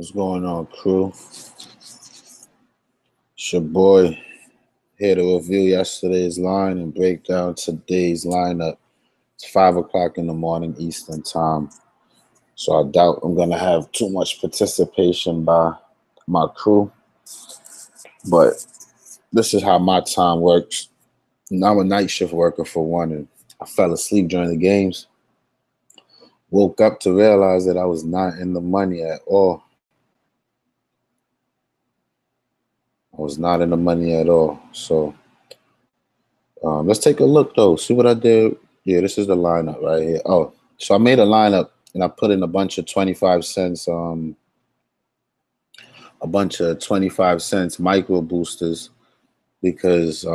What's going on, crew? It's your boy here to review yesterday's line and break down today's lineup. It's 5 o'clock in the morning Eastern time, so I doubt I'm gonna have too much participation by my crew. But this is how my time works. And I'm a night shift worker for one, and I fell asleep during the games. Woke up to realize that I was not in the money at all. I was not in the money at all. So let's take a look though. See what I did. Yeah, this is the lineup right here. Oh, so I made a lineup and I put in a bunch of 25 cents, micro boosters because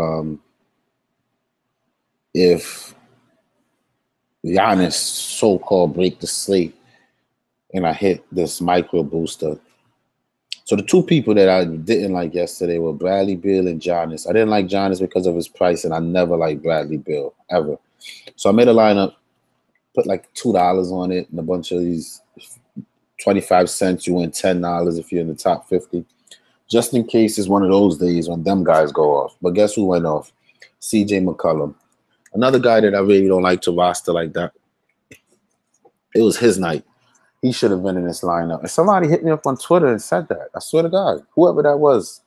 if Giannis so-called break the slate and I hit this micro booster. So the two people that I didn't like yesterday were Bradley Beal and Giannis. I didn't like Giannis because of his price, and I never liked Bradley Beal, ever. So I made a lineup, put like $2 on it, and a bunch of these 25 cents. You win $10 if you're in the top 50. Just in case it's one of those days when them guys go off. But guess who went off? CJ McCollum. Another guy that I really don't like to roster like that. It was his night. He should have been in this lineup. And somebody hit me up on Twitter and said that. I swear to God, whoever that was,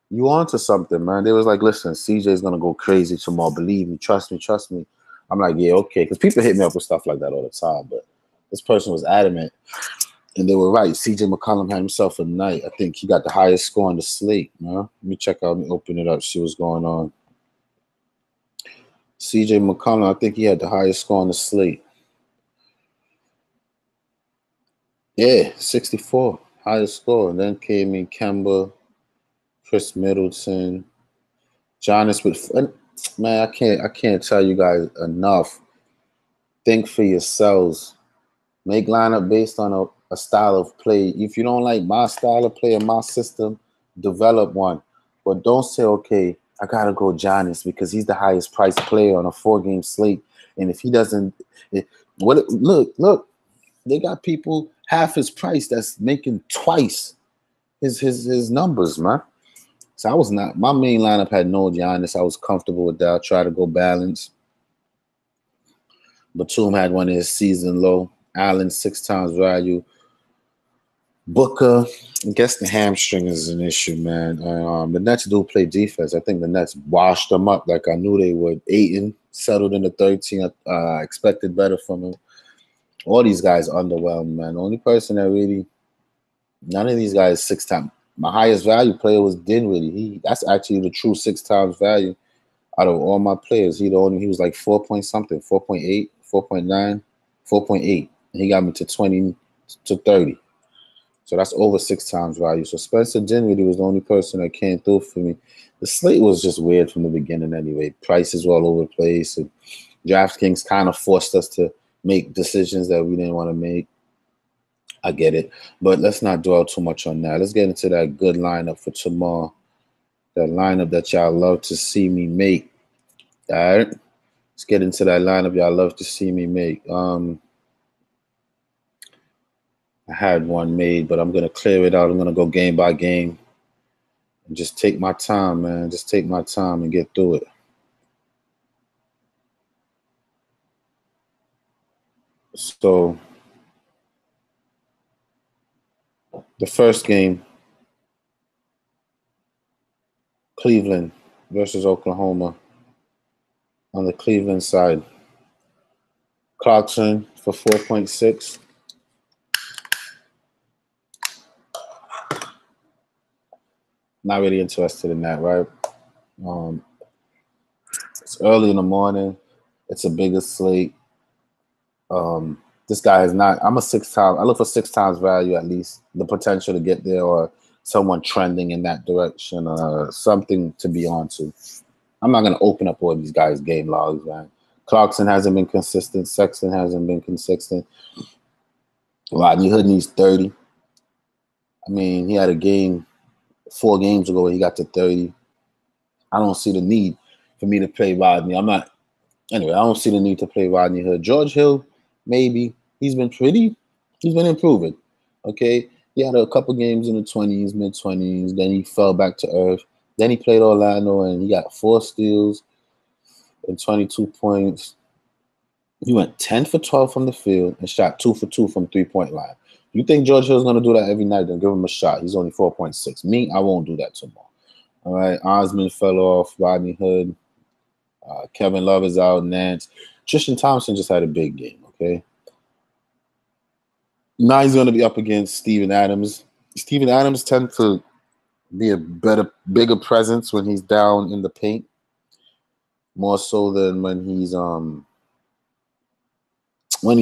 you onto something, man. They was like, listen, CJ's going to go crazy tomorrow. Believe me, trust me, trust me. I'm like, yeah, okay. Because people hit me up with stuff like that all the time. But this person was adamant. And they were right. CJ McCollum had himself a night. I think he got the highest score on the slate, man. Let me check out. Let me open it up, see what's going on. CJ McCollum, I think he had the highest score on the slate. Yeah, 64, highest score. And then came in Kemba, Chris Middleton, Giannis with, man, I can't tell you guys enough. Think for yourselves. Make lineup based on a style of play. If you don't like my style of play or my system, develop one. But don't say, okay, I gotta go Giannis because he's the highest priced player on a 4-game slate. And if he doesn't, look, they got people half his price that's making twice his numbers, man. So I was not, my main lineup had no Giannis. I was comfortable with that. I tried to go balance. Batum had one of his season low. Allen 6 times value. Booker, I guess the hamstring is an issue, man. The Nets do play defense. I think the Nets washed them up like I knew they would. Ayton settled in the 13. I expected better from him. All these guys underwhelmed, man. The only person that really, none of these guys 6 times. My highest value player was Dinwiddie. That's actually the true 6 times value out of all my players. He was like 4 point something, 4.8, 4.9, 4.8. He got me to 20 to 30. So that's over 6 times value. So Spencer Dinwiddie was the only person that came through for me. The slate was just weird from the beginning anyway. Prices were all over the place. And Draftkings kind of forced us to make decisions that we didn't want to make. I get it. But let's not dwell too much on that. Let's get into that good lineup for tomorrow. That lineup that y'all love to see me make. All right? Let's get into that lineup y'all love to see me make. I had one made, but I'm going to clear it out. I'm going to go game by game. And just take my time, man. Just take my time and get through it. So the first game, Cleveland versus Oklahoma. On the Cleveland side, Clarkson for 4.6. Not really interested in that, right? It's early in the morning. It's a bigger slate. This guy is not. I'm a 6 times. I look for 6 times value at least. The potential to get there, or someone trending in that direction, something to be on to. I'm not gonna open up all these guys' game logs, man. Clarkson hasn't been consistent. Sexton hasn't been consistent. Rodney Hood needs 30. I mean, he had a game 4 games ago where he got to 30. I don't see the need for me to play Rodney. I don't see the need to play Rodney Hood. George Hill, maybe. He's been improving. Okay. He had a couple games in the 20s, mid-20s. Then he fell back to earth. Then he played Orlando, and he got 4 steals and 22 points. He went 10 for 12 from the field and shot 2 for 2 from three-point line. You think George Hill's going to do that every night? Then give him a shot. He's only 4.6. Me, I won't do that tomorrow. All right, Osman fell off. Rodney Hood. Kevin Love is out. Nance. Tristan Thompson just had a big game, okay? Now he's going to be up against Steven Adams. Steven Adams tends to be a bigger presence when he's down in the paint, more so than when he's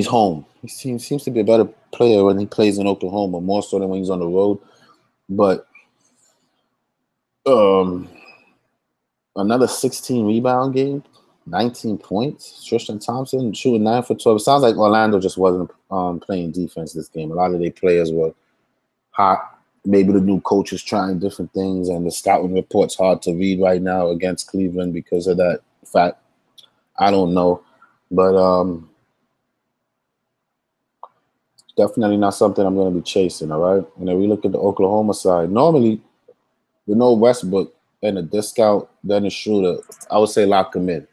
home. He seems to be a better player when he plays in Oklahoma, more so than when he's on the road. But another 16 rebound game, 19 points. Tristan Thompson shooting 9 for 12. It sounds like Orlando just wasn't playing defense this game. A lot of their players were hot. Maybe the new coach is trying different things, and the scouting report's hard to read right now against Cleveland because of that fact. I don't know. But definitely not something I'm going to be chasing, all right? And if we look at the Oklahoma side, normally with no Westbrook and a discount Dennis Schroeder, I would say lock him in.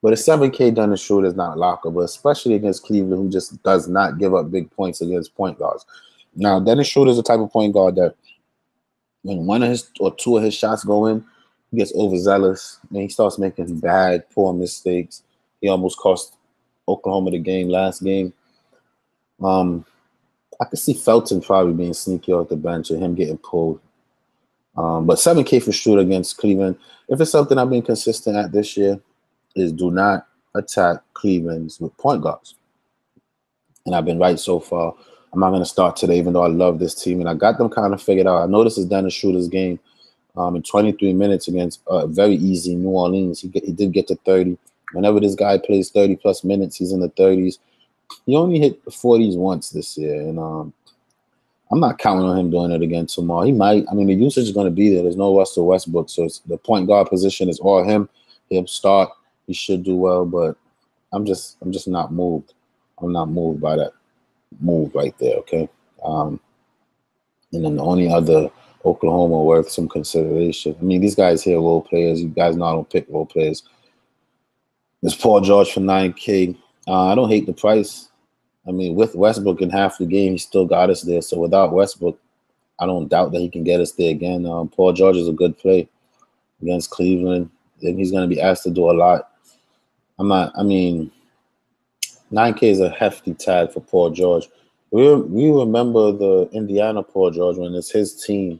But a 7K Dennis Schroeder is not lockable, especially against Cleveland, who just does not give up big points against point guards. Now, Dennis Schroeder is the type of point guard that when one of his or two of his shots go in, he gets overzealous and he starts making bad, poor mistakes. He almost cost Oklahoma the game last game. I could see Felton probably being sneaky off the bench and him getting pulled. But 7K for Schroeder against Cleveland. If it's something I've been consistent at this year, is do not attack Cleveland's with point guards. And I've been right so far. I'm not going to start today, even though I love this team. And I got them kind of figured out. I know this is Dennis Schroeder's game in 23 minutes against very easy New Orleans. He did get to 30. Whenever this guy plays 30-plus minutes, he's in the 30s. He only hit the 40s once this year. And I'm not counting on him doing it again tomorrow. He might. I mean, the usage is going to be there. There's no Russell Westbrook. So the point guard position is all him. He'll start. He should do well. But I'm just not moved. I'm not moved by that move right there, okay? And then the only other Oklahoma worth some consideration. I mean, these guys here are role players. You guys know I don't pick role players. There's Paul George for 9K. I don't hate the price. I mean, with Westbrook in half the game, he still got us there. So without Westbrook, I don't doubt that he can get us there again. Paul George is a good play against Cleveland. I think he's going to be asked to do a lot. 9K is a hefty tag for Paul George. We remember the Indiana Paul George when it's his team.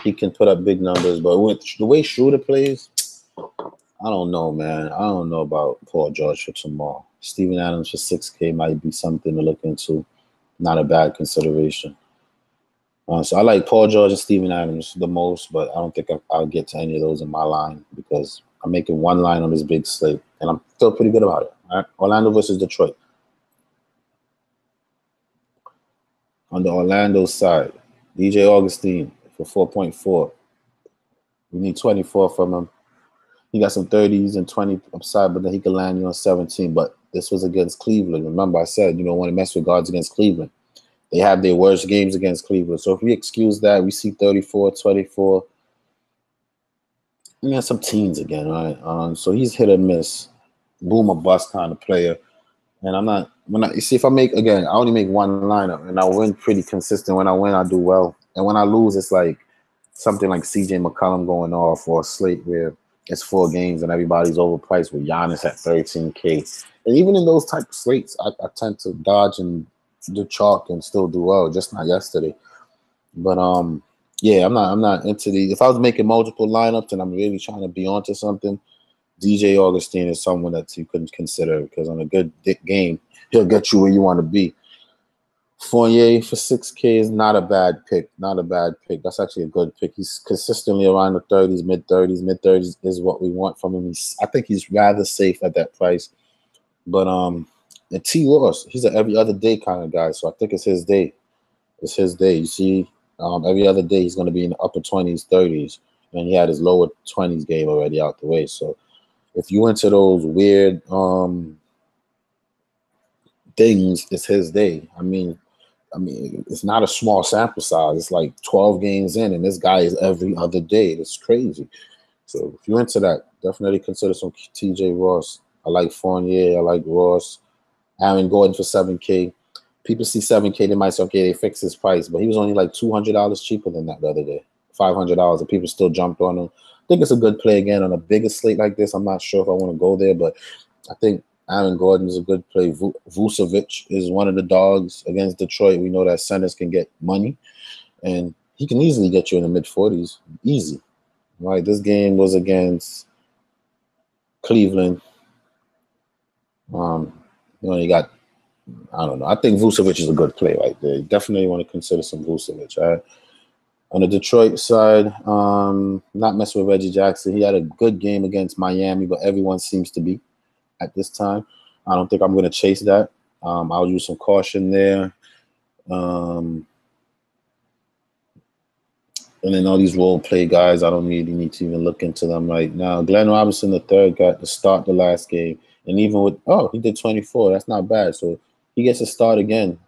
He can put up big numbers, but with the way Schroeder plays, I don't know, man. I don't know about Paul George for tomorrow. Steven Adams for 6K might be something to look into. Not a bad consideration. So I like Paul George and Steven Adams the most, but I don't think I'll get to any of those in my line because I'm making one line on this big slate, and I'm still pretty good about it. All right? Orlando versus Detroit. On the Orlando side, DJ Augustine for 4.4. We need 24 from him. He got some 30s and 20 upside, but then he can land you on 17. But this was against Cleveland. Remember, I said you don't want to mess with guards against Cleveland. They have their worst games against Cleveland. So if we excuse that, we see 34, 24. And some teens again, right? So he's hit or miss, boom or bust kind of player. And I'm not, you see, if I only make one lineup and I win pretty consistent. When I win, I do well. And when I lose, it's like something like CJ McCollum going off or a slate where it's 4 games and everybody's overpriced with Giannis at 13K. And even in those type of slates, I tend to dodge and do chalk and still do well, just not yesterday. But yeah, I'm not into the. If I was making multiple lineups and I'm really trying to be onto something, DJ Augustine is someone that you couldn't consider because on a good game, he'll get you where you want to be. Fournier for 6K is not a bad pick. Not a bad pick. That's actually a good pick. He's consistently around the 30s, mid-30s. Mid-30s is what we want from him. I think he's rather safe at that price. But and T. Ross, he's an every other day kind of guy. So I think it's his day. It's his day. You see, every other day he's going to be in the upper 20s, 30s. And he had his lower 20s game already out the way. So if you into those weird things, it's his day. I mean, I mean, it's not a small sample size. It's like 12 games in, and this guy is every other day. It's crazy. So if you're into that, definitely consider some TJ Ross. I like Fournier. I like Ross. Aaron Gordon for 7K. People see 7K, they might say, okay, they fixed his price, but he was only like $200 cheaper than that the other day. $500, and people still jumped on him. I think it's a good play again on a bigger slate like this. I'm not sure if I want to go there, but I think Aaron Gordon is a good play. Vucevic is one of the dogs against Detroit. We know that centers can get money, and he can easily get you in the mid-40s. Easy. Right? This game was against Cleveland. You got, I don't know. I think Vucevic is a good play right there. You definitely want to consider some Vucevic. Right? On the Detroit side, not messing with Reggie Jackson. He had a good game against Miami, but everyone seems to be at this time. I don't think I'm going to chase that. I'll use some caution there. And then all these role play guys, I don't really need to even look into them right now. Glenn Robinson III got to start the last game. And even with, he did 24. That's not bad. So he gets to start again.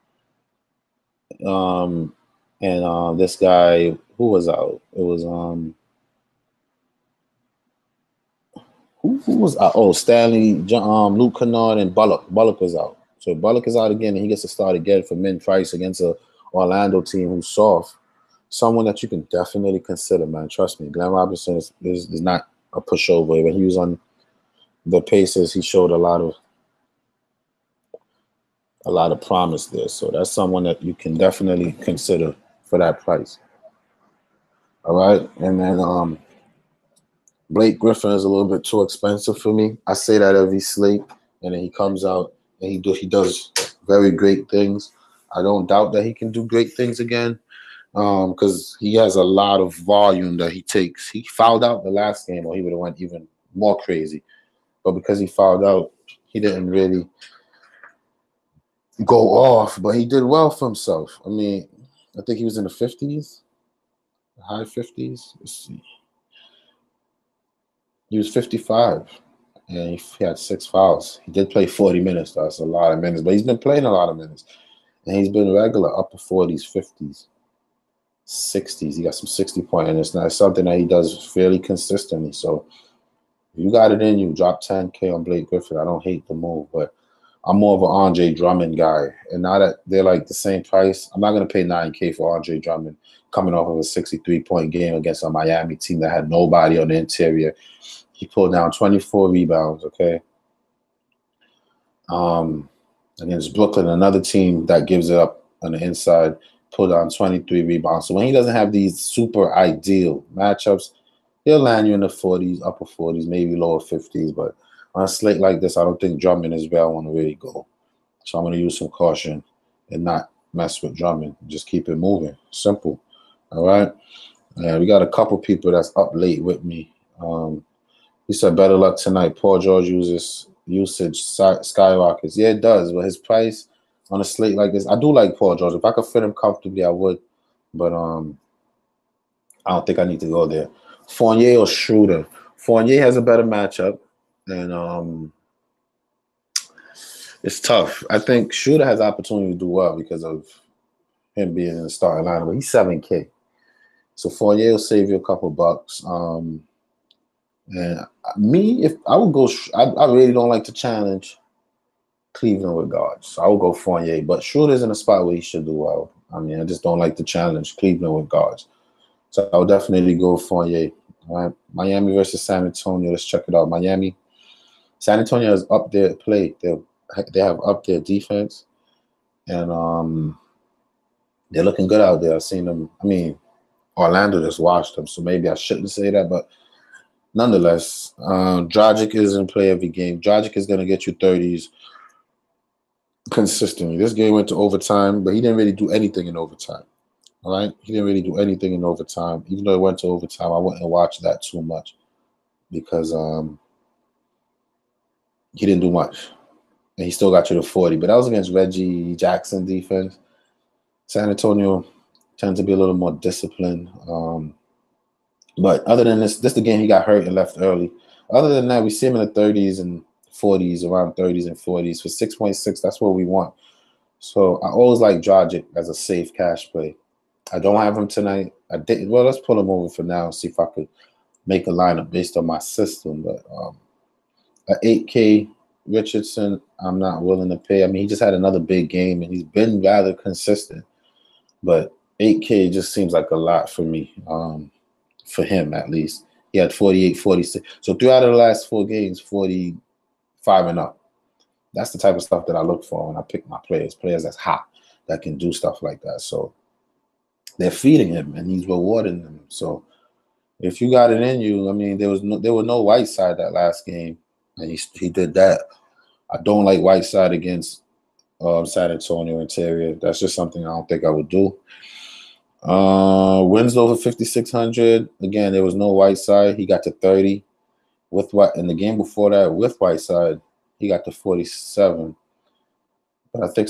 This guy, who was out? It was, who was out? Oh, Stanley, Luke Kennard, and Bullock. Bullock was out. So Bullock is out again, and he gets to start again for Min Price against a Orlando team who's soft. Someone that you can definitely consider, man. Trust me. Glenn Robinson is not a pushover. When he was on the Pacers, he showed a lot of promise there. So that's someone that you can definitely consider for that price. All right. And then Blake Griffin is a little bit too expensive for me. I say that every slate, and then he comes out and he does very great things. I don't doubt that he can do great things again. Because he has a lot of volume that he takes. He fouled out the last game, or he would have went even more crazy. But because he fouled out, he didn't really go off. But he did well for himself. I mean, I think he was in the 50s, high 50s. Let's see. He was 55, and he had 6 fouls. He did play 40 minutes. That's a lot of minutes. But he's been playing a lot of minutes. And he's been regular, upper 40s, 50s. 60s. He got some 60-point, and it's not something that he does fairly consistently. So if you got it in you, drop 10K on Blake Griffin. I don't hate the move, but I'm more of an Andre Drummond guy. And now that they're like the same price, I'm not going to pay 9K for Andre Drummond coming off of a 63-point game against a Miami team that had nobody on the interior. He pulled down 24 rebounds, okay? Against Brooklyn, another team that gives it up on the inside, pulled down 23 rebounds. So when he doesn't have these super ideal matchups, he'll land you in the 40s, upper 40s, maybe lower 50s. But on a slate like this, I don't think Drummond is where I want to really go. So I'm going to use some caution and not mess with Drummond. Just keep it moving. Simple. All right? And we got a couple people that's up late with me. He said, better luck tonight. Paul George usage skyrockets. Yeah, it does. But his price on a slate like this, I do like Paul George. If I could fit him comfortably, I would. But I don't think I need to go there. Fournier or Schroeder? Fournier has a better matchup. And it's tough. I think Schroeder has opportunity to do well because of him being in the starting lineup. But he's 7K. So Fournier will save you a couple bucks. And me, if I would go, I really don't like to challenge Cleveland with guards. So I would go Fournier, but Schroeder's in a spot where he should do well. I mean, I just don't like to challenge Cleveland with guards. So I would definitely go Fournier. All right. Miami versus San Antonio. Let's check it out. San Antonio is up their play. They have up their defense. And they're looking good out there. I've seen them. I mean, Orlando just watched them, so maybe I shouldn't say that, but nonetheless, Dragic is in play every game. Dragic is going to get you 30s consistently. This game went to overtime, but he didn't really do anything in overtime. All right? He didn't really do anything in overtime. Even though it went to overtime, I wouldn't watch that too much because he didn't do much. And he still got you to 40. But that was against Reggie Jackson defense. San Antonio tends to be a little more disciplined. But other than this the game he got hurt and left early. Other than that, we see him in the 30s and 40s, around 30s and 40s. For 6.6, that's what we want. So I always like Dragic as a safe cash play. I don't have him tonight. I didn't. Well, let's pull him over for now and see if I could make a lineup based on my system. But a 8K Richardson, I'm not willing to pay. I mean, he just had another big game and he's been rather consistent. But 8K just seems like a lot for me, for him at least. He had 48, 46. So 3 out of the last 4 games, 45 and up. That's the type of stuff that I look for when I pick my players that's hot, that can do stuff like that. So they're feeding him and he's rewarding them. So if you got it in you, I mean, there were no Whiteside that last game, and he did that. I don't like Whiteside against San Antonio interior. That's just something I don't think I would do. Winslow for 5,600. Again, there was no Whiteside. He got to 30. With what in the game before that with Whiteside, he got to 47. But I think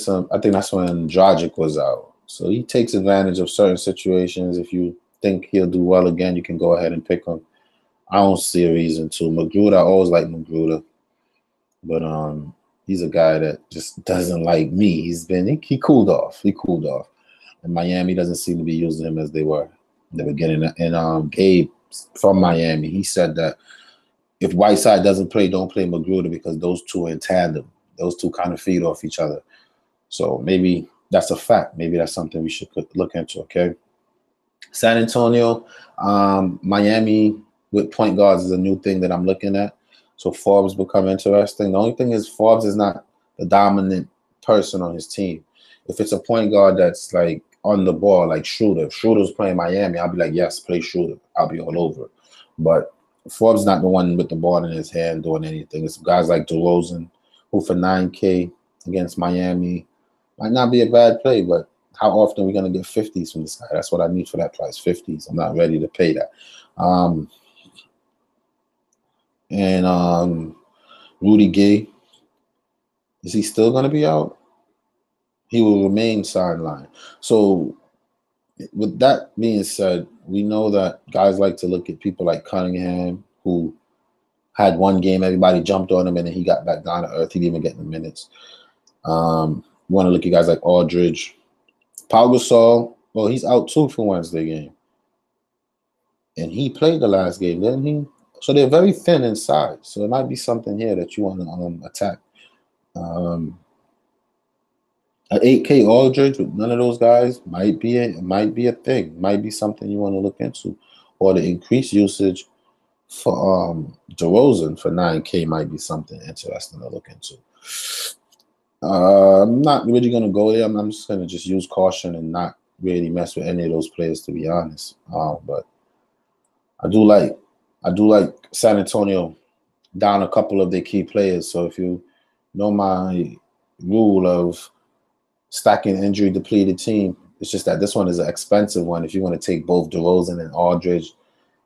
that's when Dragic was out. So he takes advantage of certain situations. If you think he'll do well again, you can go ahead and pick him. I don't see a reason to. Magruder, I always like Magruder. But he's a guy that just doesn't like me. He cooled off. He cooled off. And Miami doesn't seem to be using him as they were in the beginning. And Gabe from Miami, he said that if Whiteside doesn't play, don't play Magruder because those two are in tandem. Those two kind of feed off each other. So maybe that's a fact. Maybe that's something we should look into, okay? San Antonio, Miami with point guards is a new thing that I'm looking at. So Forbes become interesting. The only thing is Forbes is not the dominant person on his team. If it's a point guard that's like on the ball, like Schroeder. If Schroeder's playing Miami, I'll be like, yes, play Schroeder. I'll be all over it. But Forbes not the one with the ball in his hand doing anything. It's guys like DeRozan, who for 9K against Miami might not be a bad play, but how often are we going to get 50s from this guy? That's what I need for that price, 50s. I'm not ready to pay that. Rudy Gay, is he still going to be out? He will remain sidelined. So with that being said, we know that guys like to look at people like Cunningham, who had one game, everybody jumped on him, and then he got back down to earth. He didn't even get the minutes. We want to look at guys like Aldridge. Pau Gasol, well, he's out too for Wednesday game. And he played the last game, didn't he? So they're very thin inside. So there might be something here that you want to attack. An 8K Aldridge with none of those guys might be a thing. Might be something you want to look into. Or the increased usage for DeRozan for 9K might be something interesting to look into. I'm not really going to go there. I'm just going to just use caution and not really mess with any of those players, to be honest. But I do like San Antonio down a couple of their key players. So if you know my rule of stacking injury depleted team, it's just that this one is an expensive one if you want to take both DeRozan and Aldridge.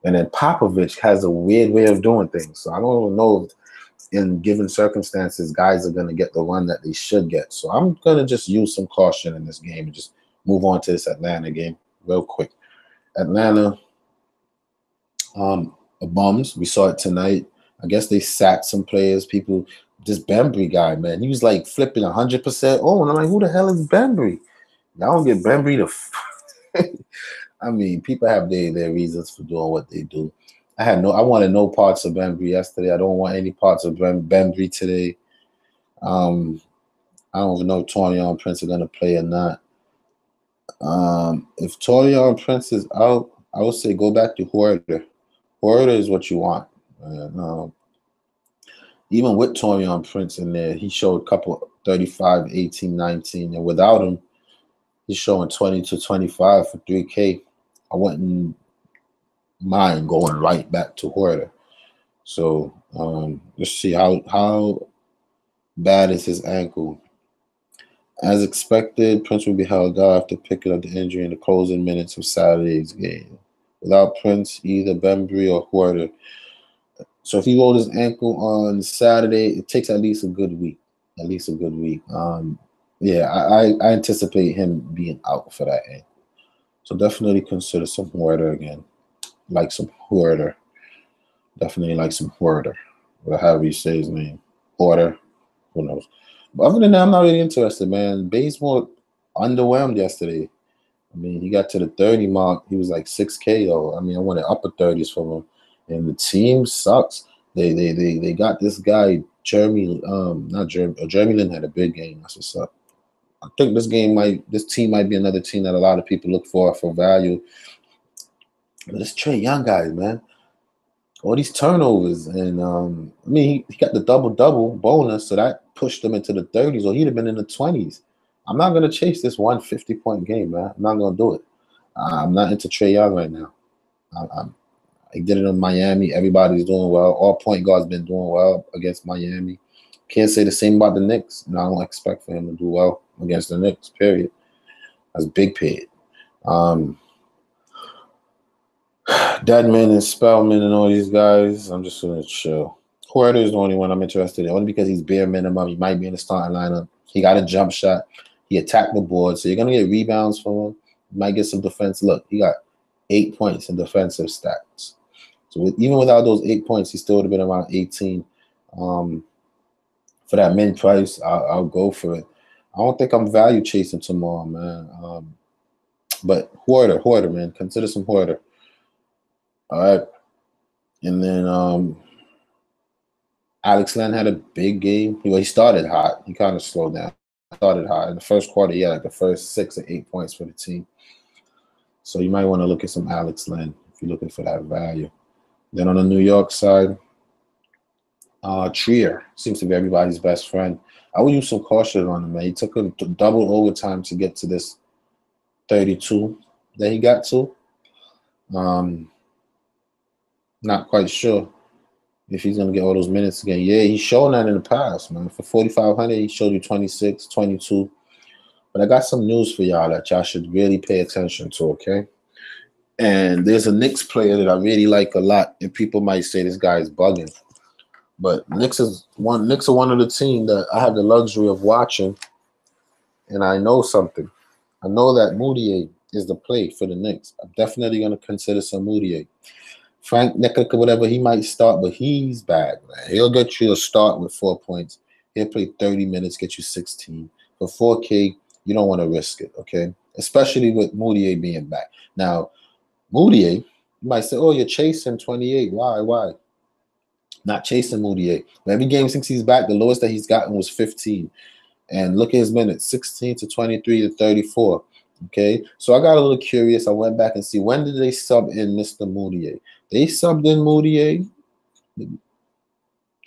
And then Popovich has a weird way of doing things. So I don't know if in given circumstances, guys are going to get the run that they should get. So I'm going to just use some caution in this game and just move on to this Atlanta game real quick. Atlanta, bums. We saw it tonight. I guess they sacked some players. People, this Bembry guy, man, he was like flipping 100%. Oh, and I'm like, who the hell is Bembry? Y'all don't get Bembry to. I mean, people have their reasons for doing what they do. I wanted no parts of Bembry yesterday. I don't want any parts of Bembry today. I don't even know if Taurean Prince are going to play or not. If Taurean Prince is out, I would say go back to Huerter. Huerter is what you want. Even with Taurean Prince in there, he showed a couple 35, 18, 19. And without him, he's showing 20 to 25 for 3K. I wouldn't mind going right back to Huerter. So let's see how bad is his ankle. As expected, Prince will be held out after picking up the injury in the closing minutes of Saturday's game. Without Prince, either Bembry or Huerter. So if he rolled his ankle on Saturday, it takes at least a good week. Yeah, I anticipate him being out for that ankle. So definitely consider some Huerter again. Like some Huerter. Definitely like some Huerter. Or however you say his name. Huerter. Who knows? But other than that, I'm not really interested, man. Bazemore underwhelmed yesterday. I mean, he got to the 30 mark. He was like 6K though. I mean, I wanted upper 30s from him. And the team sucks. They got this guy, Jeremy, not Jeremy, Jeremy Lin had a big game. That's what's up. I think this team might be another team that a lot of people look for value. But it's Trae Young guys, man. All these turnovers. And I mean, he got the double bonus, so that pushed him into the 30s, or he'd have been in the 20s. I'm not gonna chase this 150-point game, man. I'm not gonna do it. I'm not into Trae Young right now. I did it in Miami. Everybody's doing well. All point guards been doing well against Miami. Can't say the same about the Knicks. And I don't expect for him to do well against the Knicks, period. That's big paid. Deadman and Spellman and all these guys, I'm just going to chill. Huerta is the only one I'm interested in, only because he's bare minimum. He might be in the starting lineup. He got a jump shot. He attacked the board, so you're going to get rebounds from him. You might get some defense. Look, he got 8 points in defensive stats. So even without those 8 points, he still would have been around 18. For that min price, I'll go for it. I don't think I'm value chasing tomorrow, man. But Huerta, man. Consider some Huerta. All right. And then Alex Len had a big game. He started hot. He kind of slowed down. Started hot. In the first quarter, he had like the first 6 or 8 points for the team. So you might want to look at some Alex Len if you're looking for that value. Then on the New York side, Trier seems to be everybody's best friend. I would use some caution on him, man. He took a double overtime to get to this 32 that he got to. Not quite sure if he's going to get all those minutes again. Yeah, he's shown that in the past, man. For 4,500, he showed you 26, 22. But I got some news for y'all that y'all should really pay attention to, okay? And there's a Knicks player that I really like a lot, and people might say this guy is bugging. But Knicks are one of the team that I have the luxury of watching, and I know something. I know that Moutier is the play for the Knicks. I'm definitely going to consider some Moutier. Frank Ntilikina, whatever, he might start, but he's bad, man. He'll get you a start with 4 points. He'll play 30 minutes, get you 16. For 4K, you don't want to risk it, okay? Especially with Moutier being back. Now, Moutier, you might say, oh, you're chasing 28. Why? Not chasing Moutier. Every game since he's back, the lowest that he's gotten was 15. And look at his minutes, 16 to 23 to 34. Okay, so I got a little curious. I went back and see, when did they sub in Mr. Moutier? They subbed in Moutier.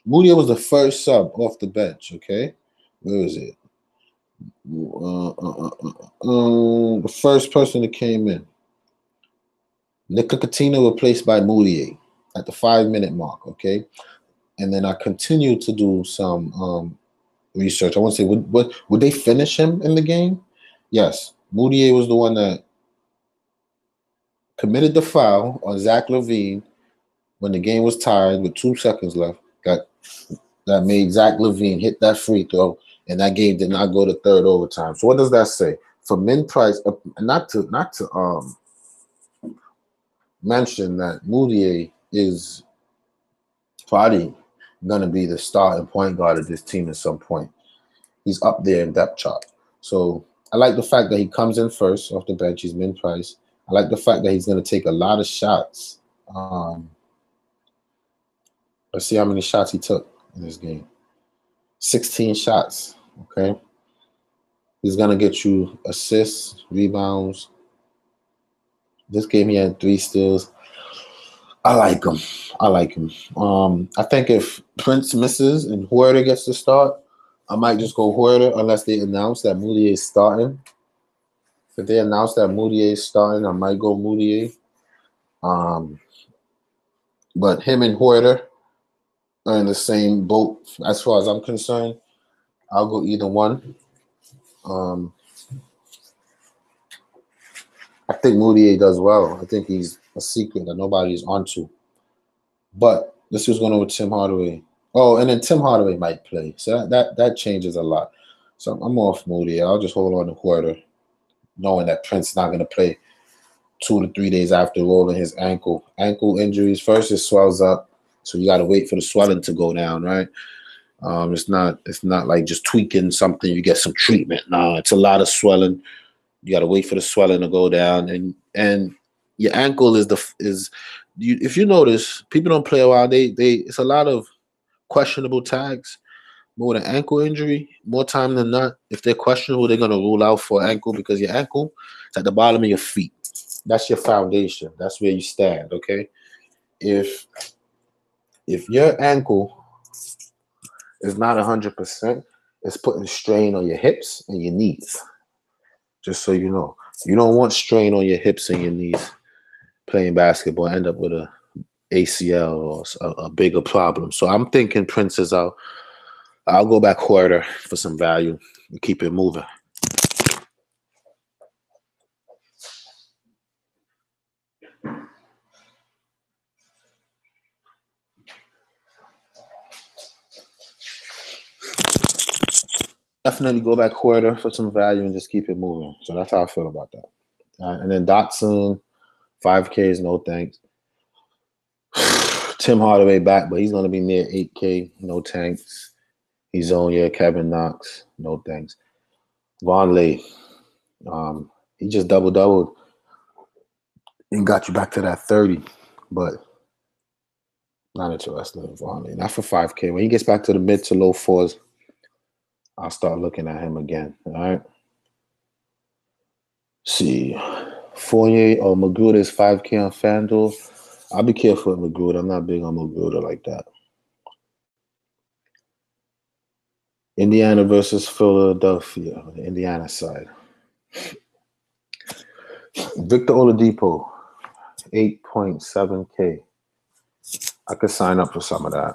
Moutier was the first sub off the bench, okay? Where is it? The first person that came in. Ntilikina replaced by Moutier at the 5-minute mark, okay? And then I continued to do some research. I want to say, would they finish him in the game? Yes. Moutier was the one that committed the foul on Zach LaVine when the game was tied with 2 seconds left. That made Zach LaVine hit that free throw, and that game did not go to third overtime. So what does that say? For min price, not to mention that Moutier is probably going to be the starting point guard of this team at some point. He's up there in depth chart. So I like the fact that he comes in first off the bench. He's min price. I like the fact that he's going to take a lot of shots. Let's see how many shots he took in this game. 16 shots, okay? He's going to get you assists, rebounds. This game he had 3 steals. I like him. I think if Prince misses and Huerta gets the start, I might just go Huerta unless they announce that Moutier is starting. If they announce that Moutier is starting, I might go Moutier. But him and Huerta are in the same boat as far as I'm concerned. I'll go either one. I think Moutier does well. I think he's a secret that nobody's onto. But this was going over Tim Hardaway. Oh, and then Tim Hardaway might play. So that changes a lot. So I'm off Moutier. I'll just hold on to Huerta, knowing that Prince is not going to play 2 to 3 days after rolling his ankle. Ankle injuries, first it swells up. So you got to wait for the swelling to go down, right? It's not like just tweaking something. You get some treatment. No, it's a lot of swelling. You got to wait for the swelling to go down, and your ankle is you. If you notice, people don't play a while. They it's a lot of questionable tags. But with an ankle injury, more time than not, if they're questionable, they're gonna rule out for ankle because your ankle is at the bottom of your feet. That's your foundation. That's where you stand. Okay. If your ankle is not 100%, it's putting strain on your hips and your knees. Just so you know, you don't want strain on your hips and your knees playing basketball. End up with a ACL or a bigger problem. So I'm thinking Prince is out. I'll go back quarter for some value and keep it moving. Definitely go back quarter for some value and just keep it moving. So that's how I feel about that. And then Dotson, 5Ks, no thanks. Tim Hardaway back, but he's going to be near 8K, no thanks. He's on here. Kevin Knox, no thanks. Vonleh, he just doubled and got you back to that 30, but not interested in Vonleh. Not for 5K. When he gets back to the mid to low fours, I'll start looking at him again. All right. See, Fournier or Magruder is 5K on FanDuel. I'll be careful with Magruder. I'm not big on Magruder like that. Indiana versus Philadelphia on the Indiana side. Victor Oladipo, 8.7K. I could sign up for some of that.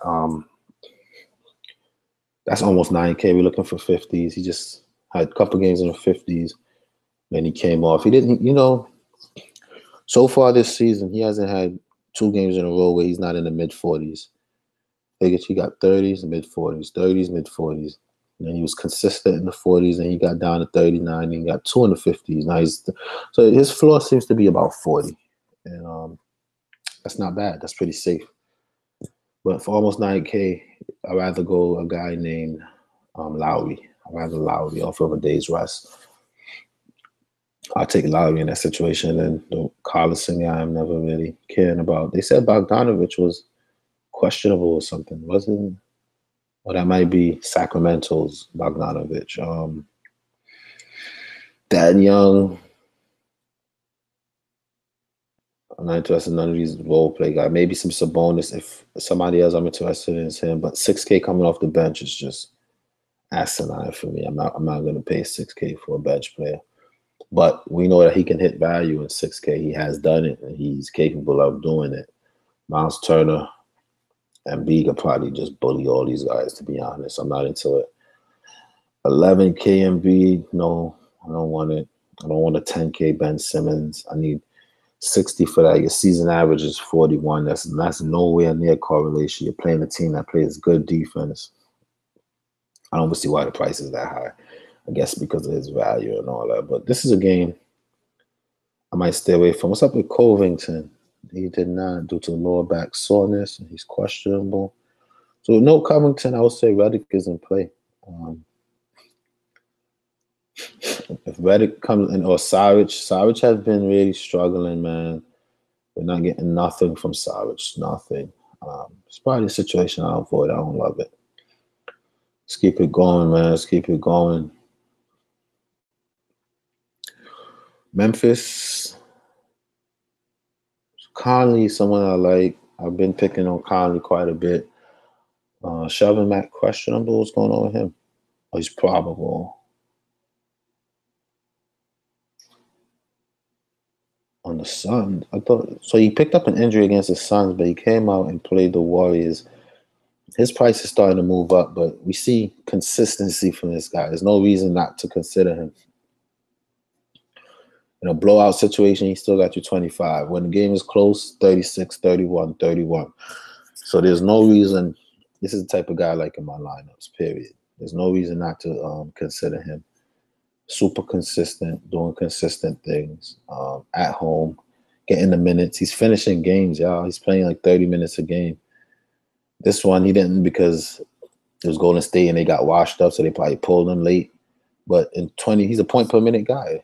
That's almost 9K. We're looking for 50s. He just had a couple games in the 50s. Then he came off. He didn't, so far this season, he hasn't had 2 games in a row where he's not in the mid 40s. He got 30s, mid 40s, 30s, mid 40s. And then he was consistent in the 40s, and he got down to 39, and he got 2 in the 50s. Now so his floor seems to be about 40, and that's not bad. That's pretty safe. But for almost 9K, I'd rather go a guy named Lowry. I'd rather Lowry off of a day's rest. I'll take Lowry in that situation. And the Collison guy, I'm never really caring about. They said Bogdanovich was questionable or something, wasn't? Or that might be Sacramento's Bogdanovich. Dan Young. I'm not interested in none of these role play guys. Maybe some Sabonis. If somebody else I'm interested in is him. But 6K coming off the bench is just asinine for me. I'm not going to pay 6K for a bench player. But we know that he can hit value in 6K. He has done it, and he's capable of doing it. Miles Turner and B could probably just bully all these guys, to be honest. I'm not into it. 11K MB, no, I don't want it. I don't want a 10K Ben Simmons. I need 60 for that. Your season average is 41. That's nowhere near correlation. You're playing a team that plays good defense. I don't see why the price is that high. I guess because of his value and all that. But this is a game I might stay away from. What's up with Covington? He did not due to lower back soreness, and he's questionable. So no Covington, I would say Redick is in play. If Redick comes in, or Saric has been really struggling, man. We're not getting nothing from Saric, nothing. It's probably a situation I'll avoid. I don't love it. Let's keep it going, man. Let's keep it going. Memphis. Conley, someone I like. I've been picking on Conley quite a bit. Shelvin Mack, questionable. What's going on with him? Oh, he's probable. On the Suns, I thought so. He picked up an injury against the Suns, but he came out and played the Warriors. His price is starting to move up, but we see consistency from this guy. There's no reason not to consider him. In a blowout situation, he still got you 25. When the game is close, 36, 31, 31. So there's no reason. This is the type of guy I like in my lineups, period. There's no reason not to consider him. Super consistent, doing consistent things at home, getting the minutes. He's finishing games, y'all. He's playing like 30 minutes a game. This one, he didn't because It was Golden State and they got washed up, so they probably pulled him late. But in 20, he's a point per minute guy.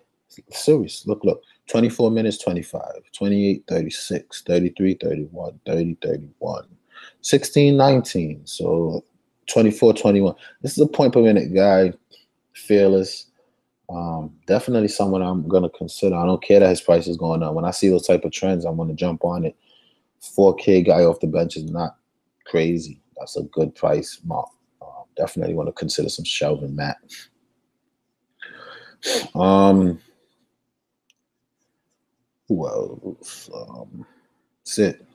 Serious. Look. 24 minutes, 25, 28, 36, 33, 31, 30, 31, 16, 19. So 24, 21. This is a point per minute guy, fearless. Definitely someone I'm going to consider. I don't care that his price is going up. When I see those type of trends, I'm going to jump on it. 4K guy off the bench is not crazy. That's a good price mark. Definitely want to consider some Shelvin Matt. Who else? That's it.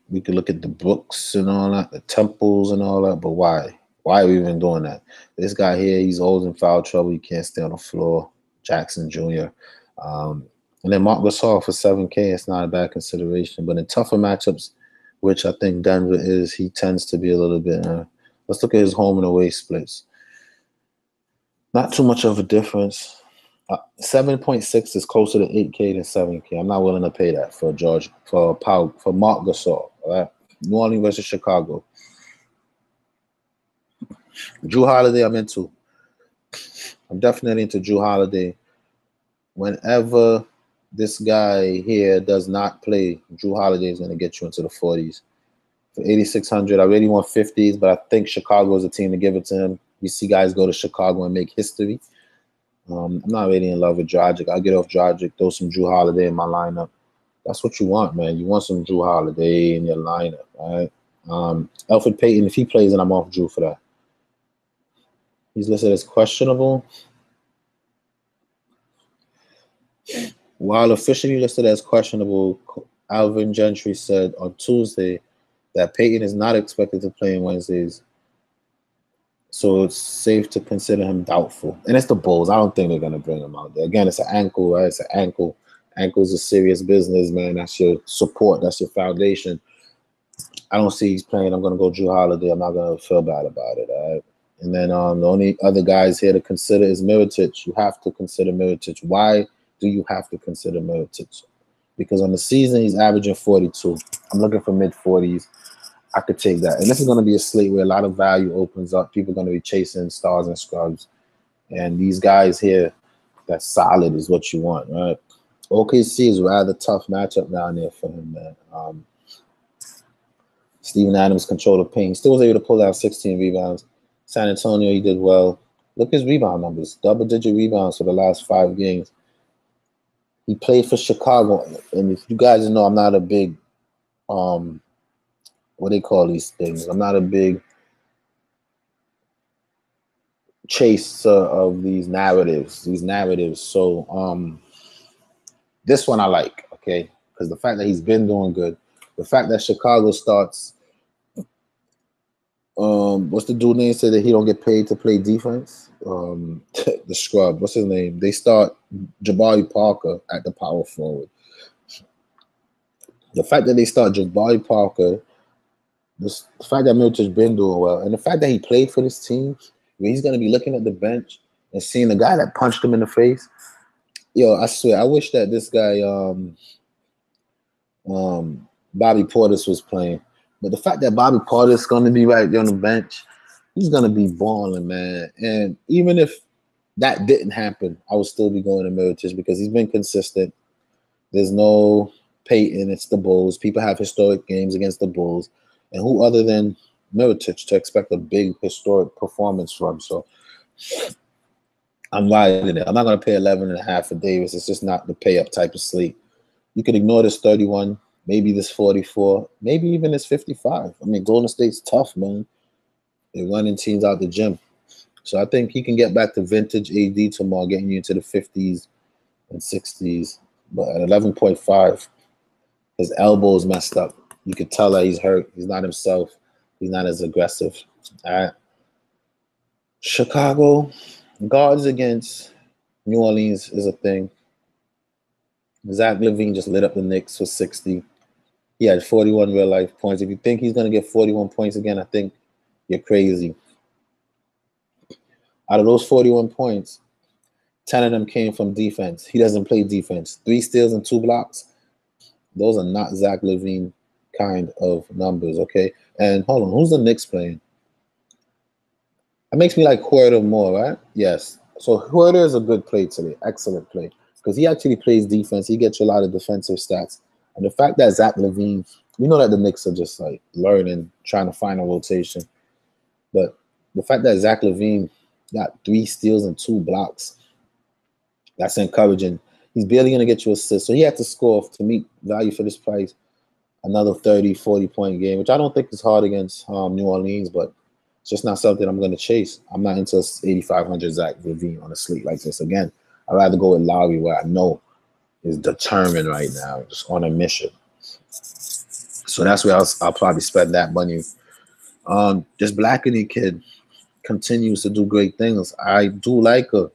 We could look at the Brooks and all that, the Temples and all that, but why? Why are we even doing that? This guy here, he's always in foul trouble. He can't stay on the floor. Jackson Jr. And then Marc Gasol for 7K. It's not a bad consideration. But in tougher matchups, which I think Denver is, he tends to be a little bit. Let's look at his home and away splits. Not too much of a difference. 7.6 is closer to 8K than 7K. I'm not willing to pay that for Marc Gasol. All right, New Orleans versus Chicago. Jrue Holiday, I'm into. I'm definitely into Jrue Holiday. Whenever this guy here does not play, Jrue Holiday is going to get you into the 40s. For 8,600, I really want 50s, but I think Chicago is a team to give it to him. You see guys go to Chicago and make history. I'm not really in love with Dragic. I'll get off Dragic, throw some Jrue Holiday in my lineup. That's what you want, man. You want some Jrue Holiday in your lineup, right? Elfrid Payton, if he plays, then I'm off Jrue for that. He's listed as questionable. While officially listed as questionable, Alvin Gentry said on Tuesday that Payton is not expected to play on Wednesdays. So it's safe to consider him doubtful. And it's the Bulls. I don't think they're going to bring him out there. Again, it's an ankle, right? It's an ankle. Ankle's a serious business, man. That's your support. That's your foundation. I don't see he's playing. I'm going to go Jrue Holiday. I'm not going to feel bad about it, all right? And then the only other guys here to consider is Mirotic. You have to consider Mirotic. Why do you have to consider Mirotic? Because on the season, he's averaging 42. I'm looking for mid-40s. I could take that. And this is going to be a slate where a lot of value opens up. People are going to be chasing stars and scrubs. And these guys here, that's solid is what you want, right? OKC is a rather tough matchup down there for him, man. Steven Adams controlled the paint. Still was able to pull out 16 rebounds. San Antonio, he did well. Look at his rebound numbers. Double-digit rebounds for the last 5 games. He played for Chicago. And if you guys know, I'm not a big what they call these things. I'm not a big chaser of these narratives. So this one I like, okay? Because the fact that he's been doing good, the fact that Chicago starts, what's the dude name said that he don't get paid to play defense? The scrub, what's his name? They start Jabari Parker at the power forward. The fact that they start Jabari Parker, the fact that Mirotic's been doing well, and the fact that he played for this team, where he's going to be looking at the bench and seeing the guy that punched him in the face. Yo, I swear, I wish that this guy, Bobby Portis was playing. But the fact that Bobby Portis is going to be right there on the bench, he's going to be balling, man. And even if that didn't happen, I would still be going to Mirotic because he's been consistent. There's no Peyton, it's the Bulls. People have historic games against the Bulls. And who other than Mirotic to expect a big historic performance from? So I'm riding it. I'm not going to pay 11.5 for Davis. It's just not the pay-up type of slate. You could ignore this 31, maybe this 44, maybe even this 55. I mean, Golden State's tough, man. They're running teams out the gym. So I think he can get back to vintage AD tomorrow, getting you into the 50s and 60s. But at 11.5, his elbow is messed up. You could tell that he's hurt. He's not himself. He's not as aggressive. All right. Chicago, guards against New Orleans is a thing. Zach LaVine just lit up the Knicks for 60. He had 41 real-life points. If you think he's going to get 41 points again, I think you're crazy. Out of those 41 points, 10 of them came from defense. He doesn't play defense. 3 steals and 2 blocks. Those are not Zach LaVine kind of numbers, okay? And hold on, who's the Knicks playing? That makes me like Huerta more, right? Yes. So Huerta is a good play today, excellent play, because he actually plays defense. He gets you a lot of defensive stats. And the fact that Zach LaVine, we know that the Knicks are just like learning, trying to find a rotation. But the fact that Zach LaVine got 3 steals and 2 blocks, that's encouraging. He's barely going to get you assists. So he had to score to meet value for this price. Another 30, 40-point game, which I don't think is hard against New Orleans, but it's just not something I'm going to chase. I'm not into 8,500 Zach LaVine on a slate like this. Again, I'd rather go with Lowry, where I know is determined right now, just on a mission. So that's where I'll probably spend that money. This Blackney kid continues to do great things. I do like her.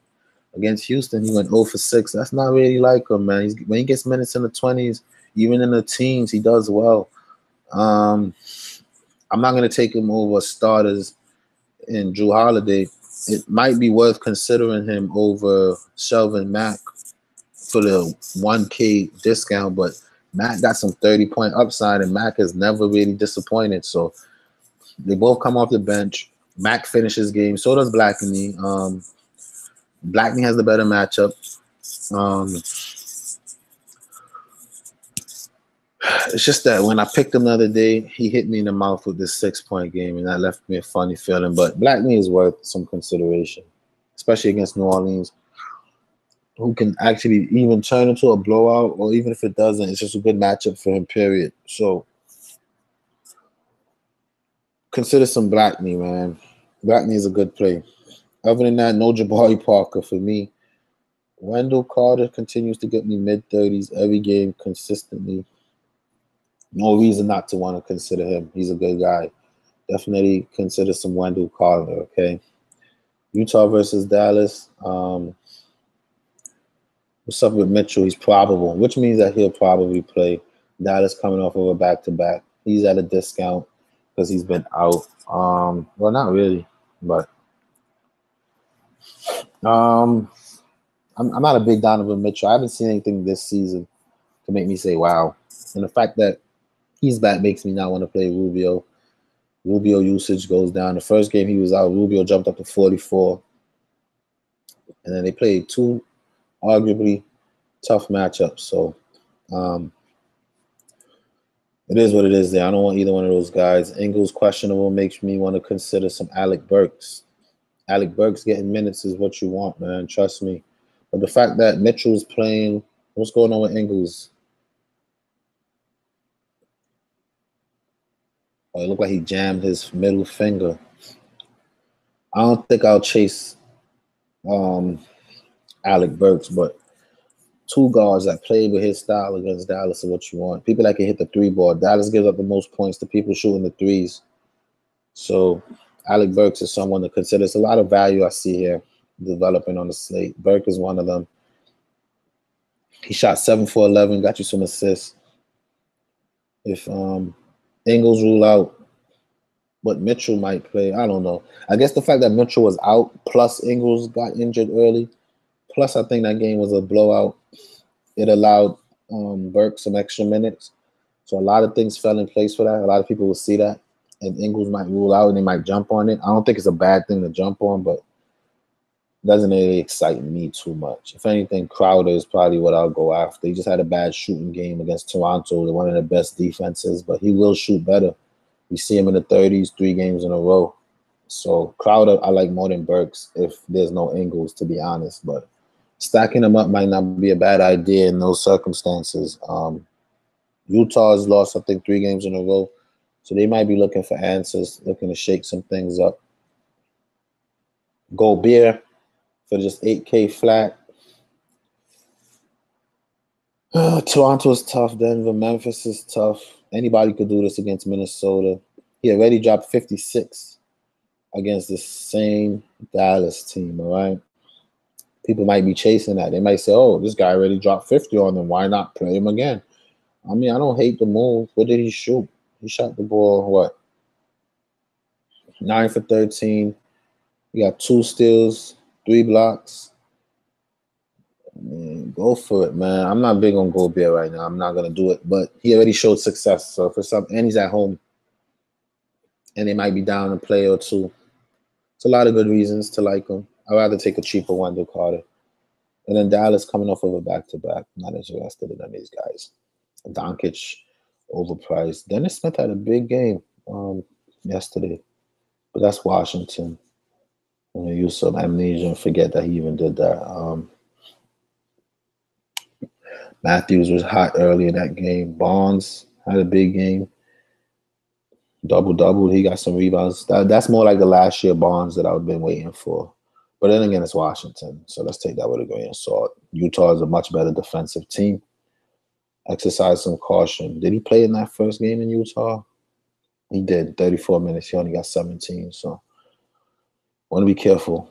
Against Houston, he went 0 for 6. That's not really like him, man. When he gets minutes in the 20s, even in the teens, he does well. I'm not going to take him over starters in Drew Holiday. It might be worth considering him over Shelvin Mack for the 1K discount, but Mack got some 30-point upside, and Mack has never really disappointed. So they both come off the bench. Mack finishes game. So does Blackney. Blackney has the better matchup. It's just that when I picked him the other day, he hit me in the mouth with this 6-point game, and that left me a funny feeling. But Blackney is worth some consideration, especially against New Orleans, who can actually even turn into a blowout, or even if it doesn't, it's just a good matchup for him, period. So consider some Blackney, man. Blackney is a good play. Other than that, no Jabari Parker for me. Wendell Carter continues to get me mid-30s every game consistently. No reason not to want to consider him. He's a good guy. Definitely consider some Wendell Carter, okay? Utah versus Dallas. What's up with Mitchell? He's probable, which means that he'll probably play. Dallas coming off of a back-to-back. He's at a discount because he's been out. Well, not really, but I'm not a big Donovan Mitchell. I haven't seen anything this season to make me say, wow. And the fact that he's back makes me not want to play Rubio. Rubio usage goes down. The first game he was out, Rubio jumped up to 44. And then they played 2 arguably tough matchups. So it is what it is there. I don't want either one of those guys. Ingles questionable makes me want to consider some Alec Burks. Alec Burks getting minutes is what you want, man. Trust me. But the fact that Mitchell's playing, what's going on with Ingles? Oh, it looked like he jammed his middle finger. I don't think I'll chase Alec Burks, but 2 guards that play with his style against Dallas are what you want. People that can hit the 3 ball. Dallas gives up the most points to people shooting the 3s. So Alec Burks is someone to consider. There's a lot of value I see here developing on the slate. Burke is one of them. He shot 7 for 11, got you some assists. If Ingles rule out, but Mitchell might play, I don't know. I guess the fact that Mitchell was out, plus Ingles got injured early, plus I think that game was a blowout, it allowed Burke some extra minutes. So a lot of things fell in place for that. A lot of people will see that, and Ingles might rule out and they might jump on it. I don't think it's a bad thing to jump on, but it doesn't really excite me too much. If anything, Crowder is probably what I'll go after. He just had a bad shooting game against Toronto. They're one of the best defenses, but he will shoot better. We see him in the 30s 3 games in a row. So Crowder I like more than Burks if there's no Ingles, to be honest. But stacking them up might not be a bad idea in those circumstances. Utah's lost, I think, 3 games in a row. So they might be looking for answers, looking to shake some things up. Gobert for just 8K flat. Toronto's tough. Denver, Memphis is tough. Anybody could do this against Minnesota. He already dropped 56 against the same Dallas team, all right? People might be chasing that. They might say, oh, this guy already dropped 50 on them. Why not play him again? I mean, I don't hate the move. What did he shoot? He shot the ball, what? 9 for 13. He got 2 steals, 3 blocks. Go for it, man. I'm not big on Gobert right now. I'm not gonna do it, but he already showed success. So for some, and he's at home, and they might be down a player or two. It's a lot of good reasons to like him. I'd rather take a cheaper Wendell Carter. And then Dallas coming off of a back-to-back. Not interested in these guys. Doncic overpriced. Dennis Smith had a big game yesterday, but that's Washington. I'm gonna use some amnesia and forget that he even did that. Matthews was hot early in that game. Barnes had a big game. Double. He got some rebounds. That's more like the last year Barnes that I've been waiting for. But then again, it's Washington. So let's take that with a grain of salt. Utah is a much better defensive team. Exercise some caution. Did he play in that first game in Utah? He did. 34 minutes. He only got 17. So want to be careful.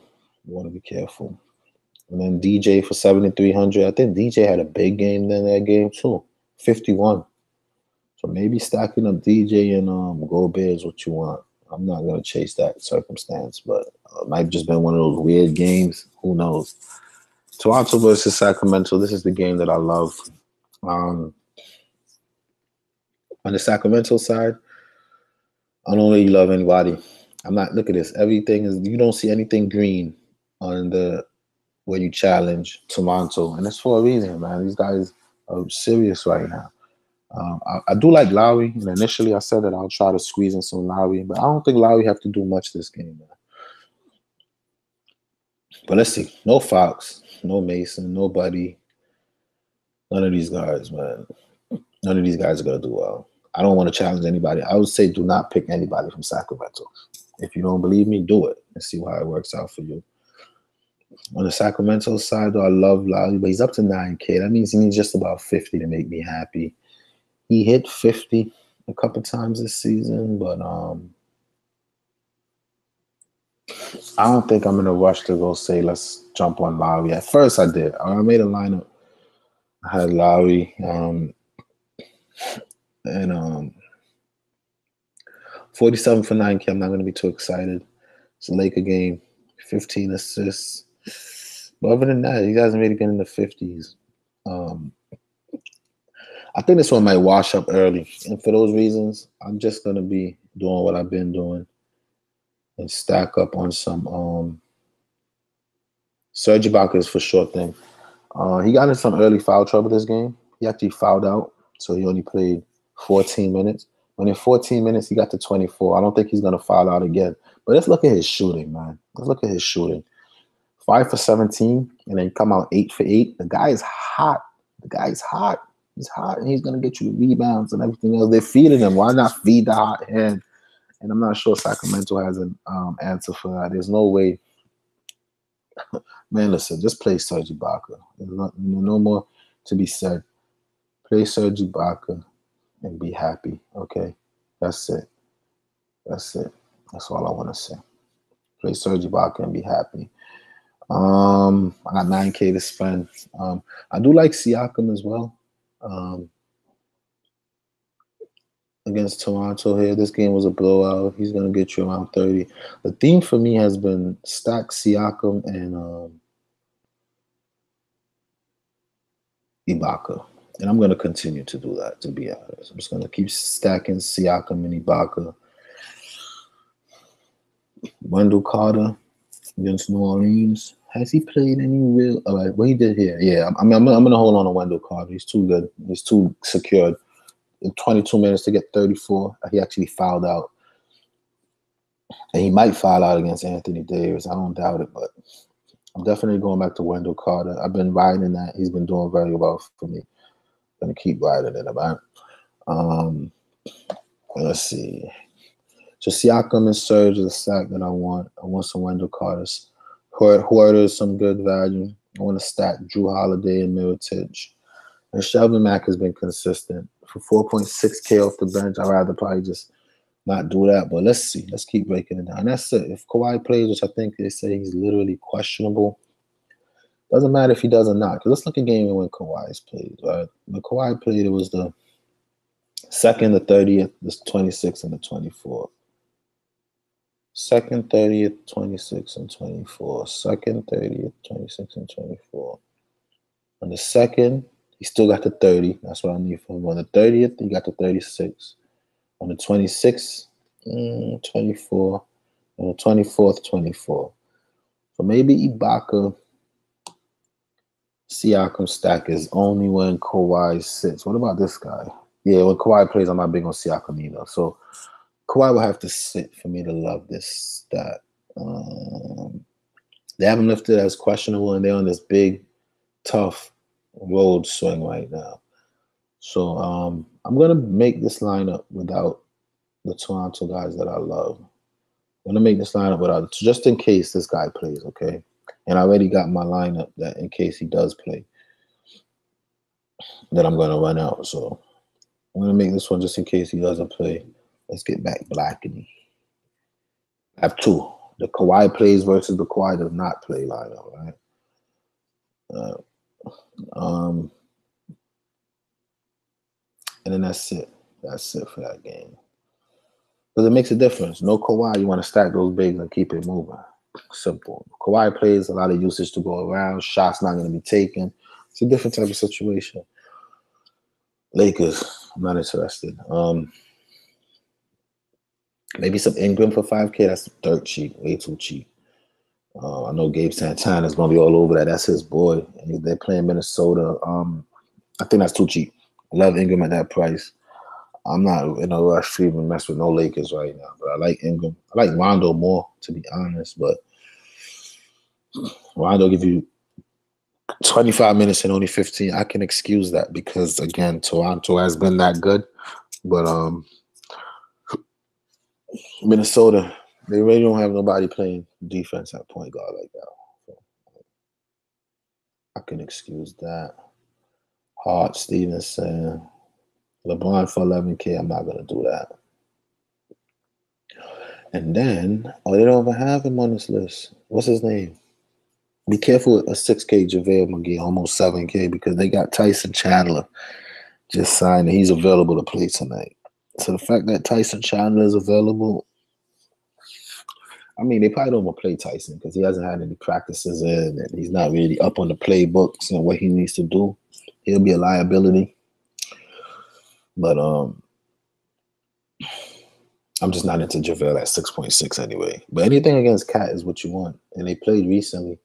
And then DJ for 7,300. I think DJ had a big game in that game too. 51. So maybe stacking up DJ and Gobert is what you want. I'm not gonna chase that circumstance, but it might have just been one of those weird games. Who knows? Toronto versus Sacramento. This is the game that I love. On the Sacramento side, I don't really love anybody. I'm not. Look at this. Everything is. You don't see anything green on the when you challenge Toronto, and it's for a reason, man. These guys are serious right now. I do like Lowry, and initially I said that I'll try to squeeze in some Lowry, but I don't think Lowry have to do much this game, man. But let's see. No Fox, no Mason, nobody. None of these guys, man. None of these guys are going to do well. I don't want to challenge anybody. I would say do not pick anybody from Sacramento. If you don't believe me, do it and see how it works out for you. On the Sacramento side, though, I love Lowry, but he's up to 9K. That means he needs just about 50 to make me happy. He hit 50 a couple times this season, but I don't think I'm in a rush to go say let's jump on Lowry. At first, I did. I made a lineup. I had Lowry and 47 for 9K. I'm not going to be too excited. It's a Laker game, 15 assists. But other than that, he hasn't really been in the 50s. I think this one might wash up early. And for those reasons, I'm just going to be doing what I've been doing and stack up on some Serge Ibaka is for sure thing. He got in some early foul trouble this game. He actually fouled out, so he only played 14 minutes. But in 14 minutes, he got to 24. I don't think he's going to foul out again. But let's look at his shooting, man. Let's look at his shooting. 5 for 17, and then come out 8 for 8. The guy is hot. He's hot, and he's going to get you rebounds and everything else. They're feeding him. Why not feed the hot hand? And I'm not sure Sacramento has an answer for that. There's no way. Man, listen, just play Serge Ibaka. There's no more to be said. Play Serge Ibaka and be happy, okay? That's it. That's all I want to say. Play Serge Ibaka and be happy. I got 9K to spend. I do like Siakam as well. Against Toronto here. This game was a blowout. He's going to get you around 30. The theme for me has been stack Siakam and Ibaka. And I'm going to continue to do that, to be honest. I'm just going to keep stacking Siakam and Ibaka. Wendell Carter against New Orleans. Has he played any real? All right, what he did here. Yeah, I'm going to hold on to Wendell Carter. He's too good. He's too secured. In 22 minutes to get 34. He actually fouled out. And he might foul out against Anthony Davis. I don't doubt it, but I'm definitely going back to Wendell Carter. I've been riding that. He's been doing very well for me. I'm going to keep riding it, man. Let's see. So Siakam and Serge is the stack that I want. I want some Wendell Carter's. Huerter is some good value. I want to stack Drew Holiday and Mirotic. And Shelvin Mack has been consistent. For 4.6K off the bench, I'd rather probably just not do that. But let's see. Let's keep breaking it down. And that's it. If Kawhi plays, which I think they say he's literally questionable, doesn't matter if he does or not. Because let's look at game when Kawhi's played. Right? When Kawhi played, it was the 2nd, the 30th, the 26th, and the 24th. 2nd, 30th, 26th, and 24. 2nd, 30th, 26th, and 24. On the 2nd, he still got the 30. That's what I need from him. On the 30th, he got the 36. On the 26th, 24. On the 24th, 24. So maybe Ibaka, Siakam stack is only when Kawhi sits. What about this guy? Yeah, when Kawhi plays, I'm not big on Siakam either. So Kawhi will have to sit for me to love this stat. They have him listed as questionable, and they're on this big, tough road swing right now. So I'm going to make this lineup without the Toronto guys that I love. I'm going to make this lineup without, just in case this guy plays, okay? And I already got my lineup that in case he does play, that I'm going to run out. So I'm going to make this one just in case he doesn't play. Let's get back Blackney. I have two. The Kawhi plays versus the Kawhi does not play lineup, right? And then that's it. That's it for that game. Because it makes a difference. No Kawhi, you want to stack those bigs and keep it moving. Simple. Kawhi plays, a lot of usage to go around. Shots not going to be taken. It's a different type of situation. Lakers, I'm not interested. Maybe some Ingram for 5K. That's dirt cheap. Way too cheap. I know Gabe Santana's going to be all over that. That's his boy. And they're playing Minnesota. I think that's too cheap. I love Ingram at that price. I'm not in a rush to even mess with no Lakers right now. But I like Ingram. I like Rondo more, to be honest. But Rondo give you 25 minutes and only 15. I can excuse that because, again, Toronto has been that good. But Minnesota, they really don't have nobody playing defense at point guard like that. So I can excuse that. Hart, Stevenson, LeBron for 11K. I'm not going to do that. And then, they don't even have him on this list. What's his name? Be careful with a 6K JaVale McGee, almost 7K, because they got Tyson Chandler just signed and he's available to play tonight. So the fact that Tyson Chandler is available, I mean, they probably don't want to play Tyson because he hasn't had any practices in and he's not really up on the playbooks and what he needs to do. He'll be a liability. But I'm just not into JaVale at 6.6 anyway. But anything against Cat is what you want. And they played recently.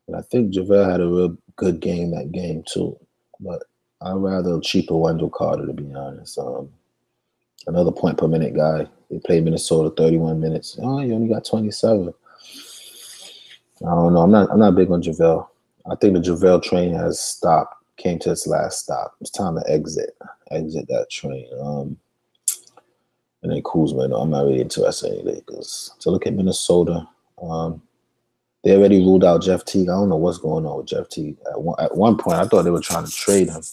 And I think JaVale had a real good game that game too. But I'd rather a cheaper Wendell Carter, to be honest. Another point per minute guy. They played Minnesota 31 minutes. Oh, you only got 27. I don't know. I'm not big on JaVale. I think the JaVale train has stopped, came to its last stop. It's time to exit that train. And then Kuzma, I'm not really interested in Lakers. To look at Minnesota, they already ruled out Jeff Teague. I don't know what's going on with Jeff Teague. At one point, I thought they were trying to trade him.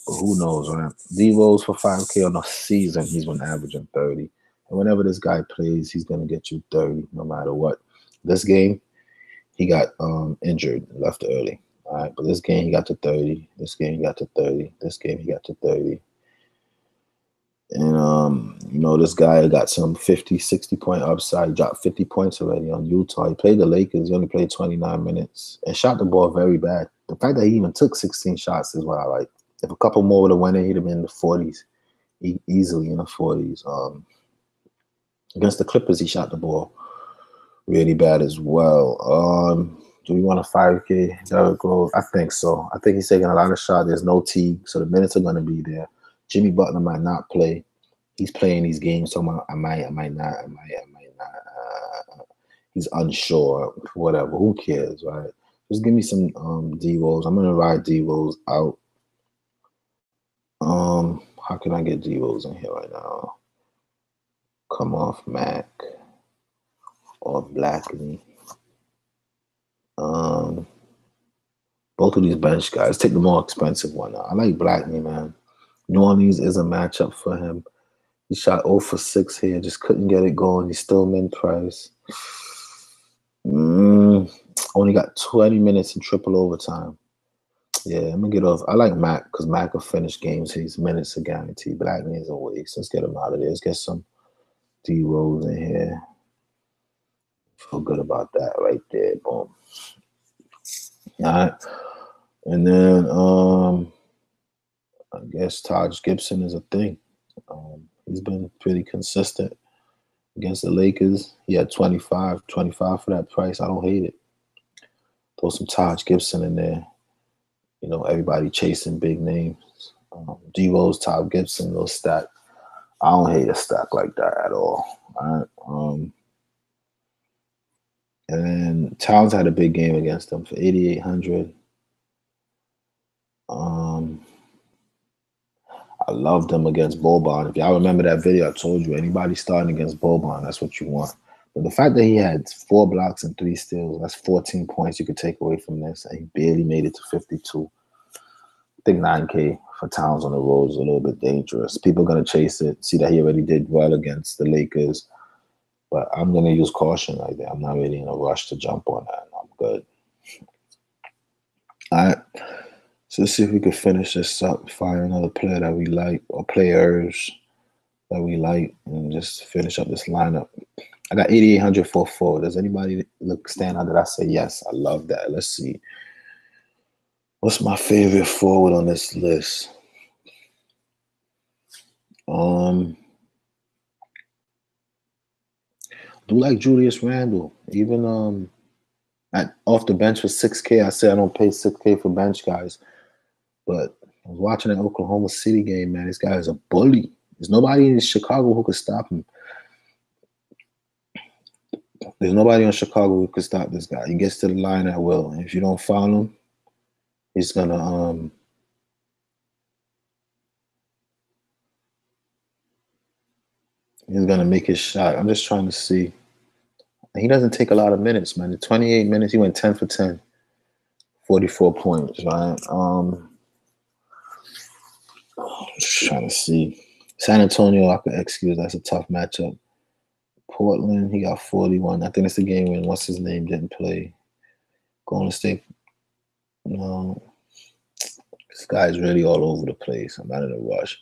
But who knows, right? D-Rose for 5K on the season, he's been averaging 30. And whenever this guy plays, he's going to get you 30 no matter what. This game, he got injured, left early. All right, but this game, he got to 30. This game, he got to 30. This game, he got to 30. And, this guy got some 50, 60-point upside. He dropped 50 points already on Utah. He played the Lakers. He only played 29 minutes and shot the ball very bad. The fact that he even took 16 shots is what I like. If a couple more would have went in, he'd have been in the 40s, easily in the 40s. Against the Clippers, he shot the ball really bad as well. Do we want a 5K Derrick Rose? I think so. I think he's taking a lot of shots. There's no Teague, so the minutes are going to be there. Jimmy Butler might not play. He's playing these games, so I might not. He's unsure. Whatever. Who cares, right? Just give me some D-Rose. I'm going to ride D-Rose out. How can I get D-Rose in here right now? Come off Mac or Blackney. Both of these bench guys. Take the more expensive one. I like Blackney, man. New Orleans is a matchup for him. He shot 0 for 6 here. Just couldn't get it going. He's still min-price. Only got 20 minutes in triple overtime. Yeah, I'm going to get off. I like Mac because Mac will finish games. His minutes are guaranteed. Blackney is a waste. Let's get him out of there. Let's get some D-Rose in here. Feel good about that right there. Boom. All right. And then I guess Taj Gibson is a thing. He's been pretty consistent against the Lakers. He had 25 for that price. I don't hate it. Throw some Taj Gibson in there. You know, everybody chasing big names. D-Rose, Taj Gibson, those stack. I don't hate a stack like that at all. All right. And then Towns had a big game against them for 8,800. I loved him against Boban. If y'all remember that video, I told you anybody starting against Boban, that's what you want. But the fact that he had 4 blocks and 3 steals, that's 14 points you could take away from this. And he barely made it to 52. I think 9K for Towns on the road is a little bit dangerous. People are going to chase it, see that he already did well against the Lakers. But I'm going to use caution like that. I'm not really in a rush to jump on that. I'm good. All right. So let's see if we could finish this up, find another player that we like or players that we like, and just finish up this lineup. I got 8,800 for 4. Does anybody stand out that I say, yes, I love that? Let's see. What's my favorite forward on this list? I do like Julius Randle. Even off the bench for 6K, I said I don't pay 6K for bench guys. But I was watching that Oklahoma City game, man. This guy is a bully. There's nobody in Chicago who could stop him. There's nobody in Chicago who could stop this guy. He gets to the line at will. And if you don't foul him, he's gonna make his shot. I'm just trying to see. He doesn't take a lot of minutes, man. In 28 minutes, he went 10 for 10, 44 points, right? Just trying to see. San Antonio, I could excuse. That's a tough matchup. Portland, he got 41. I think it's the game when what's his name didn't play. Golden State. No, this guy is really all over the place. I'm not in a rush.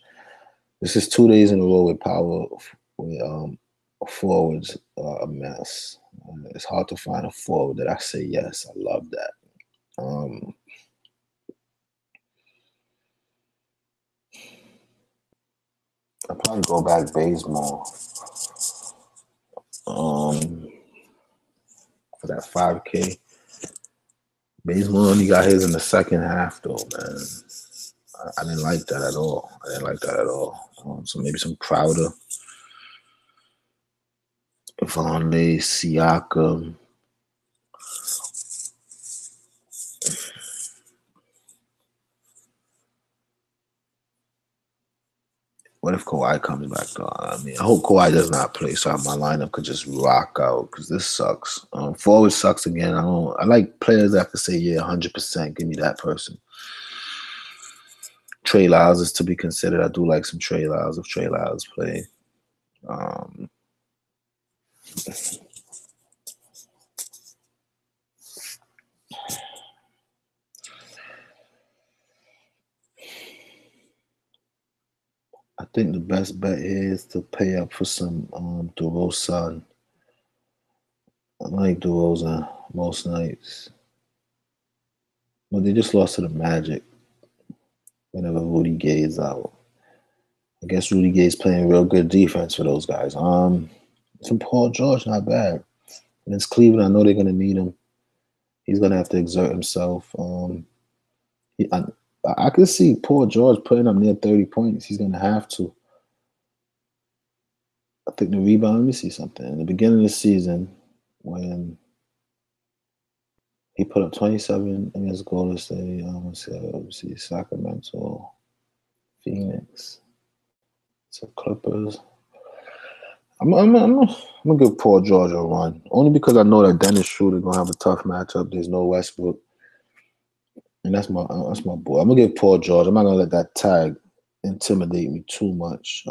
This is 2 days in a row with power with forwards a mess. It's hard to find a forward that I say yes. I love that. I'll probably go back Bazemore. For that 5K. Bazemore only got his in the second half though, man. I didn't like that at all. So maybe some Crowder, Vonleh, Siakam. What if Kawhi comes back though? I mean, I hope Kawhi does not play so my lineup could just rock out because this sucks. Forward sucks again. I like players that could say, yeah, 100%, give me that person. Trey Lyles is to be considered. I do like some Trey Lyles if Trey Lyles play. I think the best bet is to pay up for some DeRozan. I like DeRozan most nights. But they just lost to the Magic whenever Rudy Gay is out. I guess Rudy Gay is playing real good defense for those guys. Some Paul George, not bad. Against Cleveland, I know they're going to need him. He's going to have to exert himself. I could see Paul George putting up near 30 points. He's going to have to. I think the rebound, let me see something. In the beginning of the season, when he put up 27 against Golden State, let's see, Sacramento, Phoenix, so Clippers. I'm gonna give Paul George a run, only because I know that Dennis Schroeder gonna have a tough matchup. There's no Westbrook, and that's my boy. I'm gonna give Paul George. I'm not gonna let that tag intimidate me too much.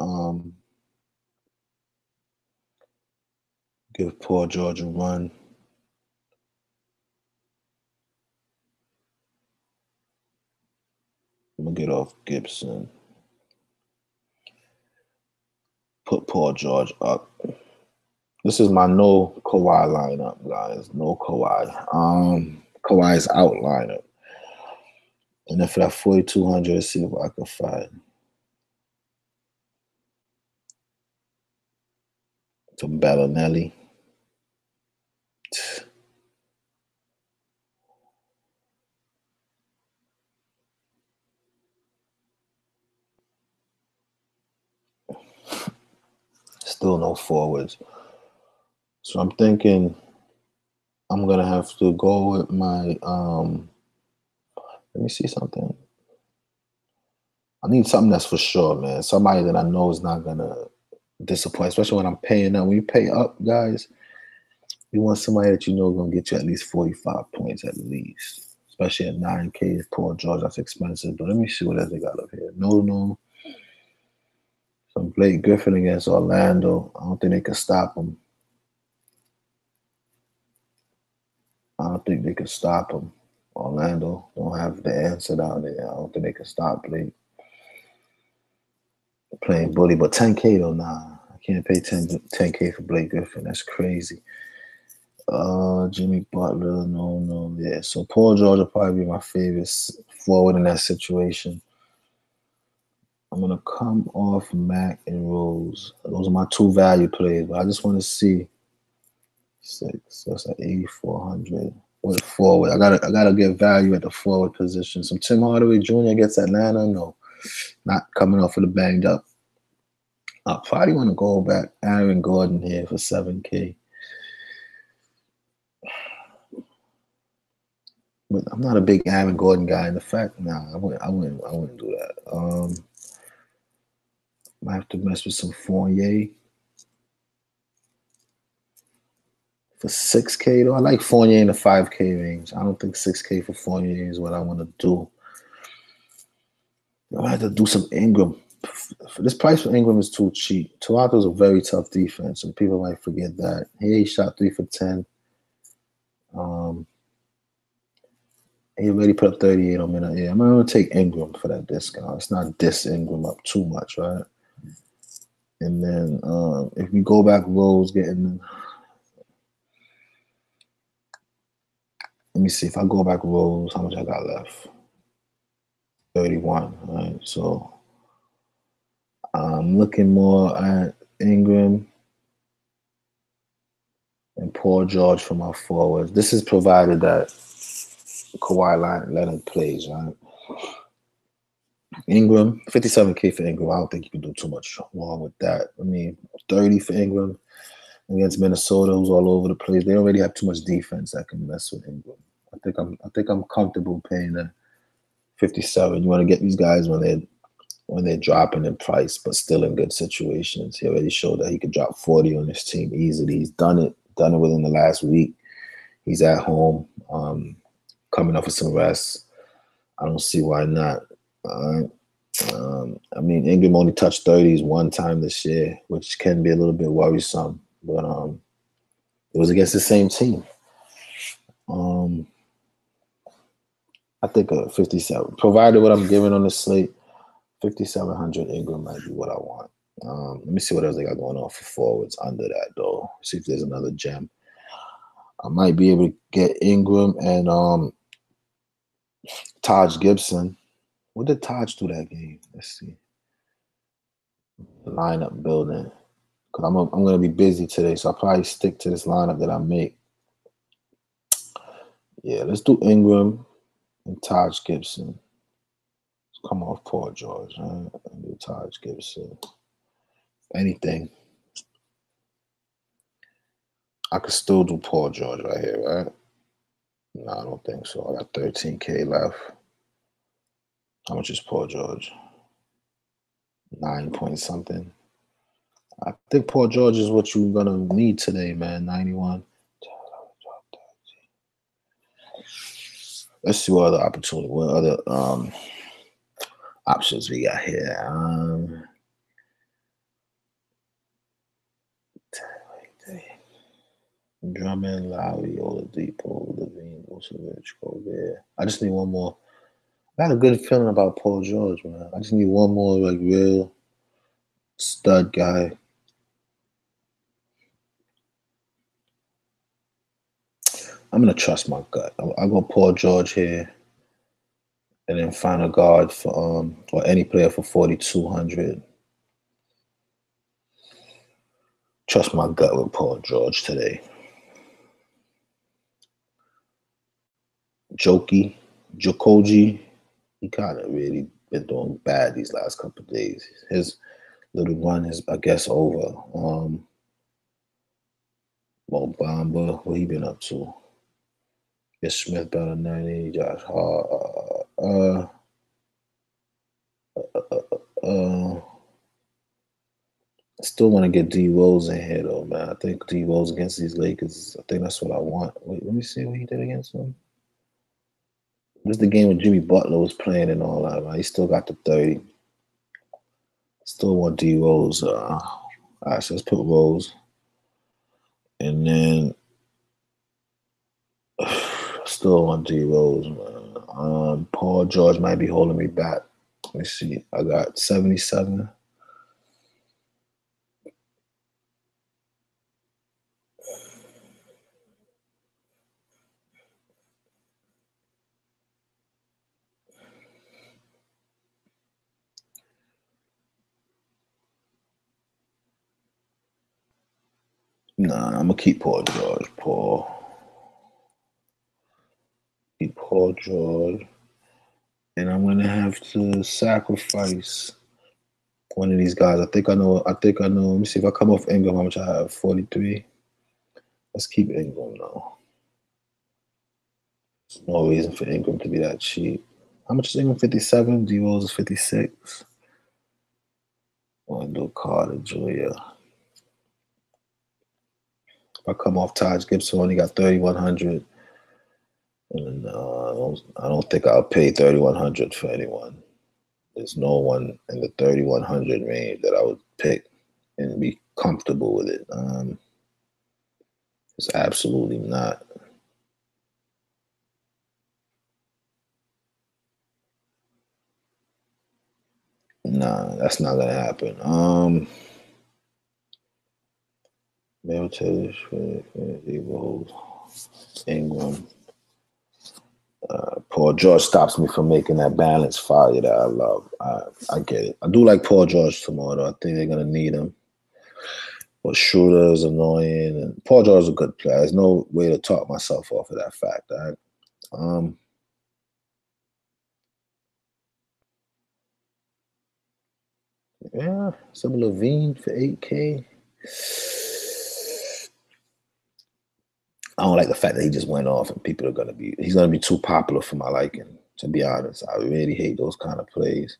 Give Paul George a run. I'm gonna get off Gibson. Put Paul George up. This is my no Kawhi lineup, guys. No Kawhi. Kawhi's out lineup. And then for that 4,200, let's see what I can find. Some Bellinelli. Still no forwards. So I'm thinking I'm gonna have to go with my let me see something. I need something that's for sure, man. Somebody that I know is not gonna disappoint, especially when I'm paying up. When you pay up, guys, you want somebody that you know is gonna get you at least 45 points at least. Especially at 9K. Paul George, that's expensive. But let me see what else they got up here. No. Some Blake Griffin against Orlando. I don't think they can stop him. I don't think they can stop him. Orlando don't have the answer down there. I don't think they can stop Blake playing bully. But 10K though, nah. I can't pay 10K for Blake Griffin. That's crazy. Jimmy Butler, no. Yeah, so Paul George will probably be my favorite forward in that situation. I'm going to come off Mac and Rose. Those are my two value plays, but I just want to see 6. So that's like 8,400. What forward? I gotta get value at the forward position. Some Tim Hardaway Jr. gets Atlanta. No, not coming off of the banged up. I probably want to go back Aaron Gordon here for 7K. But I'm not a big Aaron Gordon guy. In the fact, nah, I wouldn't do that. Might have to mess with some Fournier for 6K though. I like Fournier in the 5K range. I don't think 6K for Fournier is what I want to do. I have to do some Ingram. This price for Ingram is too cheap. Toronto's a very tough defense, and people might forget that. He shot 3 for 10. He already put up 38 on minute. Yeah, I'm gonna take Ingram for that discount. It's not diss Ingram up too much, right? And then if we go back, Rose getting. Let me see if I go back Rose, how much I got left? 31. Right, so I'm looking more at Ingram and Paul George for my forwards. This is provided that Kawhi Leonard plays, right? Ingram, 57K for Ingram. I don't think you can do too much wrong with that. I mean, 30 for Ingram against Minnesota, who's all over the place. They already have too much defense that can mess with Ingram. I think I'm comfortable paying the 57. You want to get these guys when they're dropping in price, but still in good situations. He already showed that he could drop 40 on his team easily. He's done it within the last week. He's at home, coming off of some rest. I don't see why not. I mean, Ingram only touched 30s one time this year, which can be a little bit worrisome, but it was against the same team. I think a 57, provided what I'm giving on the slate, 5,700 Ingram might be what I want. Let me see what else they got going on for forwards under that, though. See if there's another gem. I might be able to get Ingram and Taj Gibson. What did Taj do that game? Let's see. Lineup building. Because I'm going to be busy today, so I'll probably stick to this lineup that I make. Yeah, let's do Ingram and Taj Gibson. Let's come off Paul George. Right? And do Taj Gibson. Anything. I could still do Paul George right here, right? No, I don't think so. I got 13K left. How much is Paul George? 9 point something. I think Paul George is what you're gonna need today, man. 91. Let's see what other options we got here. Drummond, Lowry, Oladipo, Levine, Vucevic, Gobert. I just need one more. I got a good feeling about Paul George, man. I just need one more like real stud guy. I'm gonna trust my gut. I'll go Paul George here. And then final guard for or any player for 4,200. Trust my gut with Paul George today. Jokoji, he kind of really been doing bad these last couple of days. His little run is, I guess, over. Mo Bamba, what he been up to? Get Smith better than 90, Josh Hart. I still want to get D Rose in here though, man. I think D Rose against these Lakers. I think that's what I want. Wait, let me see what he did against them. This is the game when Jimmy Butler was playing and all that, man. He still got the 30. Still want D Rose. All right, so let's put Rose. And then still want D Rose, man. Paul George might be holding me back. Let me see. I got 77. Nah, I'm gonna keep Paul George. Keep Paul George. And I'm gonna have to sacrifice one of these guys. I think I know. Let me see if I come off Ingram, how much I have? 43. Let's keep Ingram now. There's no reason for Ingram to be that cheap. How much is Ingram? 57. D Rose is 56. Wendell Carter Jr. If I come off Taj Gibson, only got 3,100. And I don't think I'll pay 3,100 for anyone. There's no one in the 3,100 range that I would pick and be comfortable with it. It's absolutely not. Nah, that's not gonna happen. Military, Ingram. Paul George stops me from making that balanced fire that I love. I get it. I do like Paul George tomorrow, though. I think they're gonna need him. But Schroeder is annoying, and Paul George is a good player. There's no way to talk myself off of that fact. Yeah, some Levine for 8K. I don't like the fact that he just went off and people are he's gonna be too popular for my liking, to be honest. I really hate those kind of plays.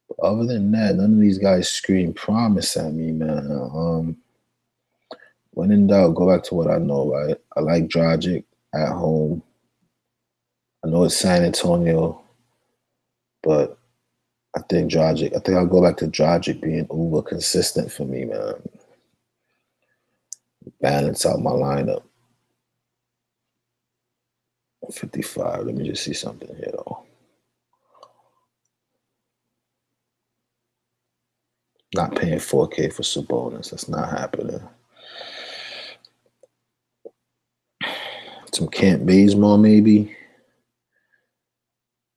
But other than that, none of these guys scream promise at me, man. When in doubt, go back to what I know, right? I like Dragic at home. I know it's San Antonio, but I think I'll go back to Dragic being uber consistent for me, man. Balance out my lineup. 55. Let me just see something here, though. Not paying 4K for Sabonis. That's not happening. Some Kent Bazemore, maybe.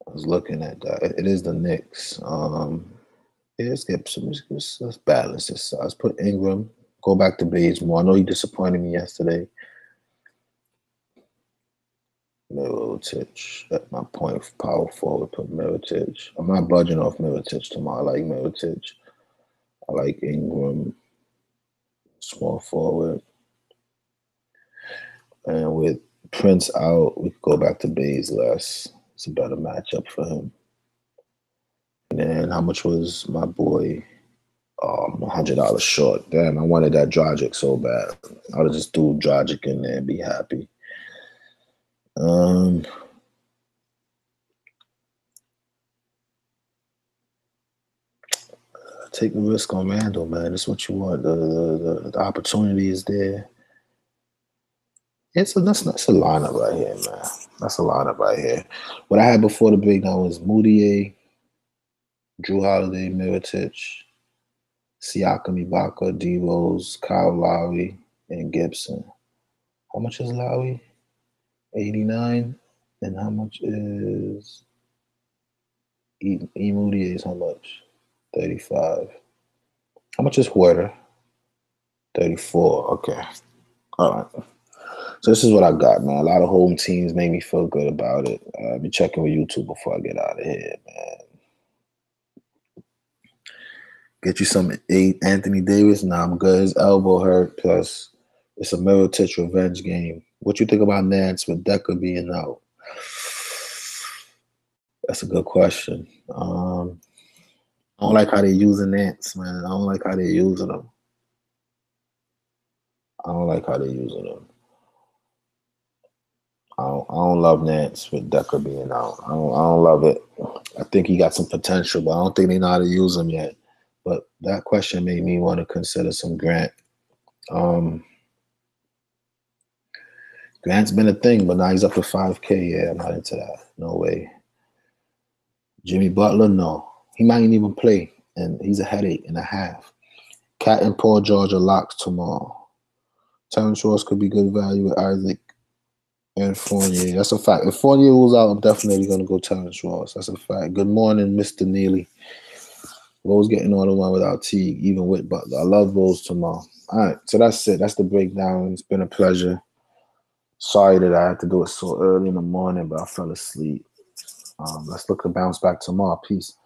I was looking at that. It is the Knicks. Yeah, let's balance this. Let's put Ingram. Go back to Bazemore. I know he disappointed me yesterday. Mirotic at my point power forward. Put Mirotic. I'm not budging off Mirotic tomorrow. I like Mirotic. I like Ingram. Small forward. And with Prince out, we could go back to Bays less. It's a better matchup for him. And then how much was my boy? $100 short. Damn, I wanted that Dragic so bad. I would just do Dragic in there and be happy. Take a risk on Randall, man. That's what you want. The opportunity is there. That's a lineup right here, man. That's a lineup right here. What I had before the breakdown was Moutier, Drew Holiday, Mirotic, Siakam, Ibaka, D Rose, Kyle Lowry, and Gibson. How much is Lowry? 89. And how much is E Moody is how much? 35. How much is Huerta? 34. Okay. All right. So this is what I got, man. A lot of home teams made me feel good about it. I'll be checking with YouTube before I get out of here, man. Get you some Anthony Davis. Nah, I'm good. His elbow hurt. Plus, it's a Mirotic revenge game. What you think about Nance with Decker being out? That's a good question. I don't like how they're using Nance, man. I don't like how they're using them. I don't like how they're using them. I don't love Nance with Decker being out. I don't love it. I think he got some potential, but I don't think they know how to use him yet. But that question made me want to consider some Grant. Grant's been a thing, but now he's up to 5K. Yeah, I'm not into that. No way. Jimmy Butler, no. He might even play, and he's a headache and a half. Cat and Paul George are locks tomorrow. Terrence Ross could be good value with Isaac and Fournier. That's a fact. If Fournier rules out, I'm definitely going to go Terrence Ross. That's a fact. Good morning, Mr. Neely. Rose getting all the one without Teague, even with Butler. I love Rose tomorrow. All right, so that's it. That's the breakdown. It's been a pleasure. Sorry that I had to do it so early in the morning, but I fell asleep. Let's look to bounce back tomorrow. Peace.